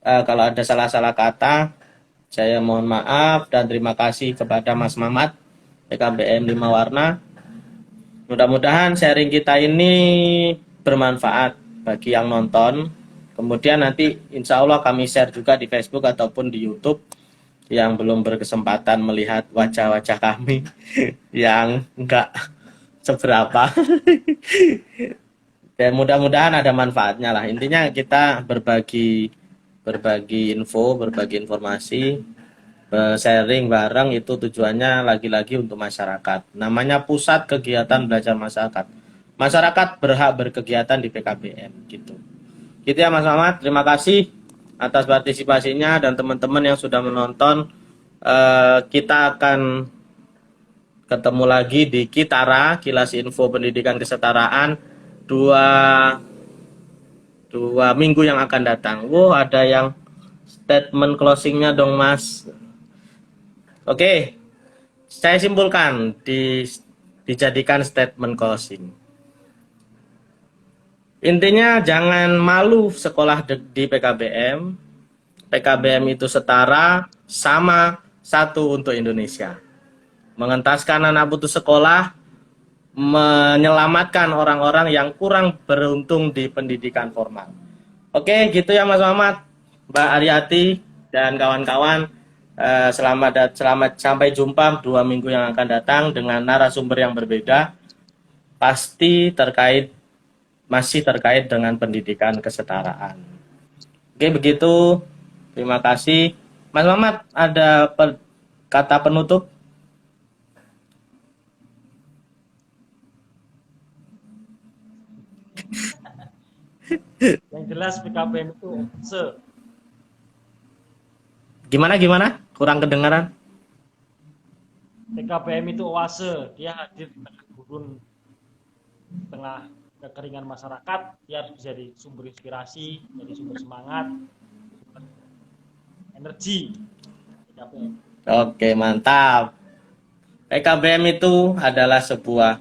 S1: Kalau ada salah-salah kata, saya mohon maaf dan terima kasih kepada Mas Mamat PKBM 5 Warna. Mudah-mudahan sharing kita ini bermanfaat bagi yang nonton. Kemudian nanti insya Allah kami share juga di Facebook ataupun di YouTube yang belum berkesempatan melihat wajah-wajah kami yang enggak seberapa. Dan mudah-mudahan ada manfaatnya lah. Intinya kita berbagi info, berbagi informasi, sharing bareng itu tujuannya lagi-lagi untuk masyarakat. Namanya Pusat Kegiatan Belajar Masyarakat. Masyarakat berhak berkegiatan di PKBM gitu. Gitu ya Mas Muhammad, terima kasih atas partisipasinya dan teman-teman yang sudah menonton. Kita akan ketemu lagi di Kitara, Kilas Info Pendidikan Kesetaraan, dua minggu yang akan datang. Wow, ada yang statement closingnya dong Mas. Oke, saya simpulkan dijadikan statement closing. Intinya jangan malu sekolah di PKBM. PKBM itu setara, sama, satu untuk Indonesia. Mengentaskan anak putus sekolah, menyelamatkan orang-orang yang kurang beruntung di pendidikan formal. Oke, gitu ya Mas Muhammad, Mbak Aryati, dan kawan-kawan. Selamat sampai jumpa 2 minggu yang akan datang dengan narasumber yang berbeda. pasti masih terkait dengan pendidikan kesetaraan. Oke, begitu. Terima kasih. Mas Mamat, ada kata penutup?
S2: Yang jelas PKBM itu
S1: Gimana? Kurang kedengaran?
S2: PKBM itu oase, dia hadir di tengah gurun, tengah kekeringan masyarakat, dia harus bisa jadi sumber inspirasi, jadi sumber semangat, sumber energi. PKBM.
S1: Oke, mantap. PKBM itu adalah sebuah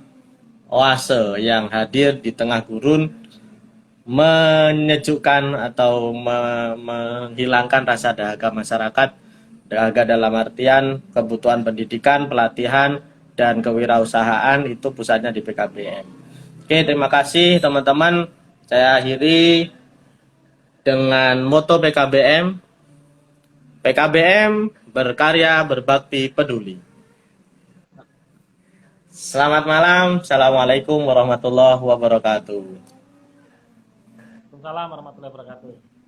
S1: oase yang hadir di tengah gurun, menyejukkan atau menghilangkan rasa dahaga masyarakat. Dahaga dalam artian kebutuhan pendidikan, pelatihan, dan kewirausahaan itu pusatnya di PKBM. Oke, terima kasih teman-teman. Saya akhiri dengan moto PKBM. PKBM berkarya, berbakti, peduli. Selamat malam. Assalamualaikum warahmatullahi wabarakatuh.
S2: Waalaikumsalam warahmatullahi wabarakatuh.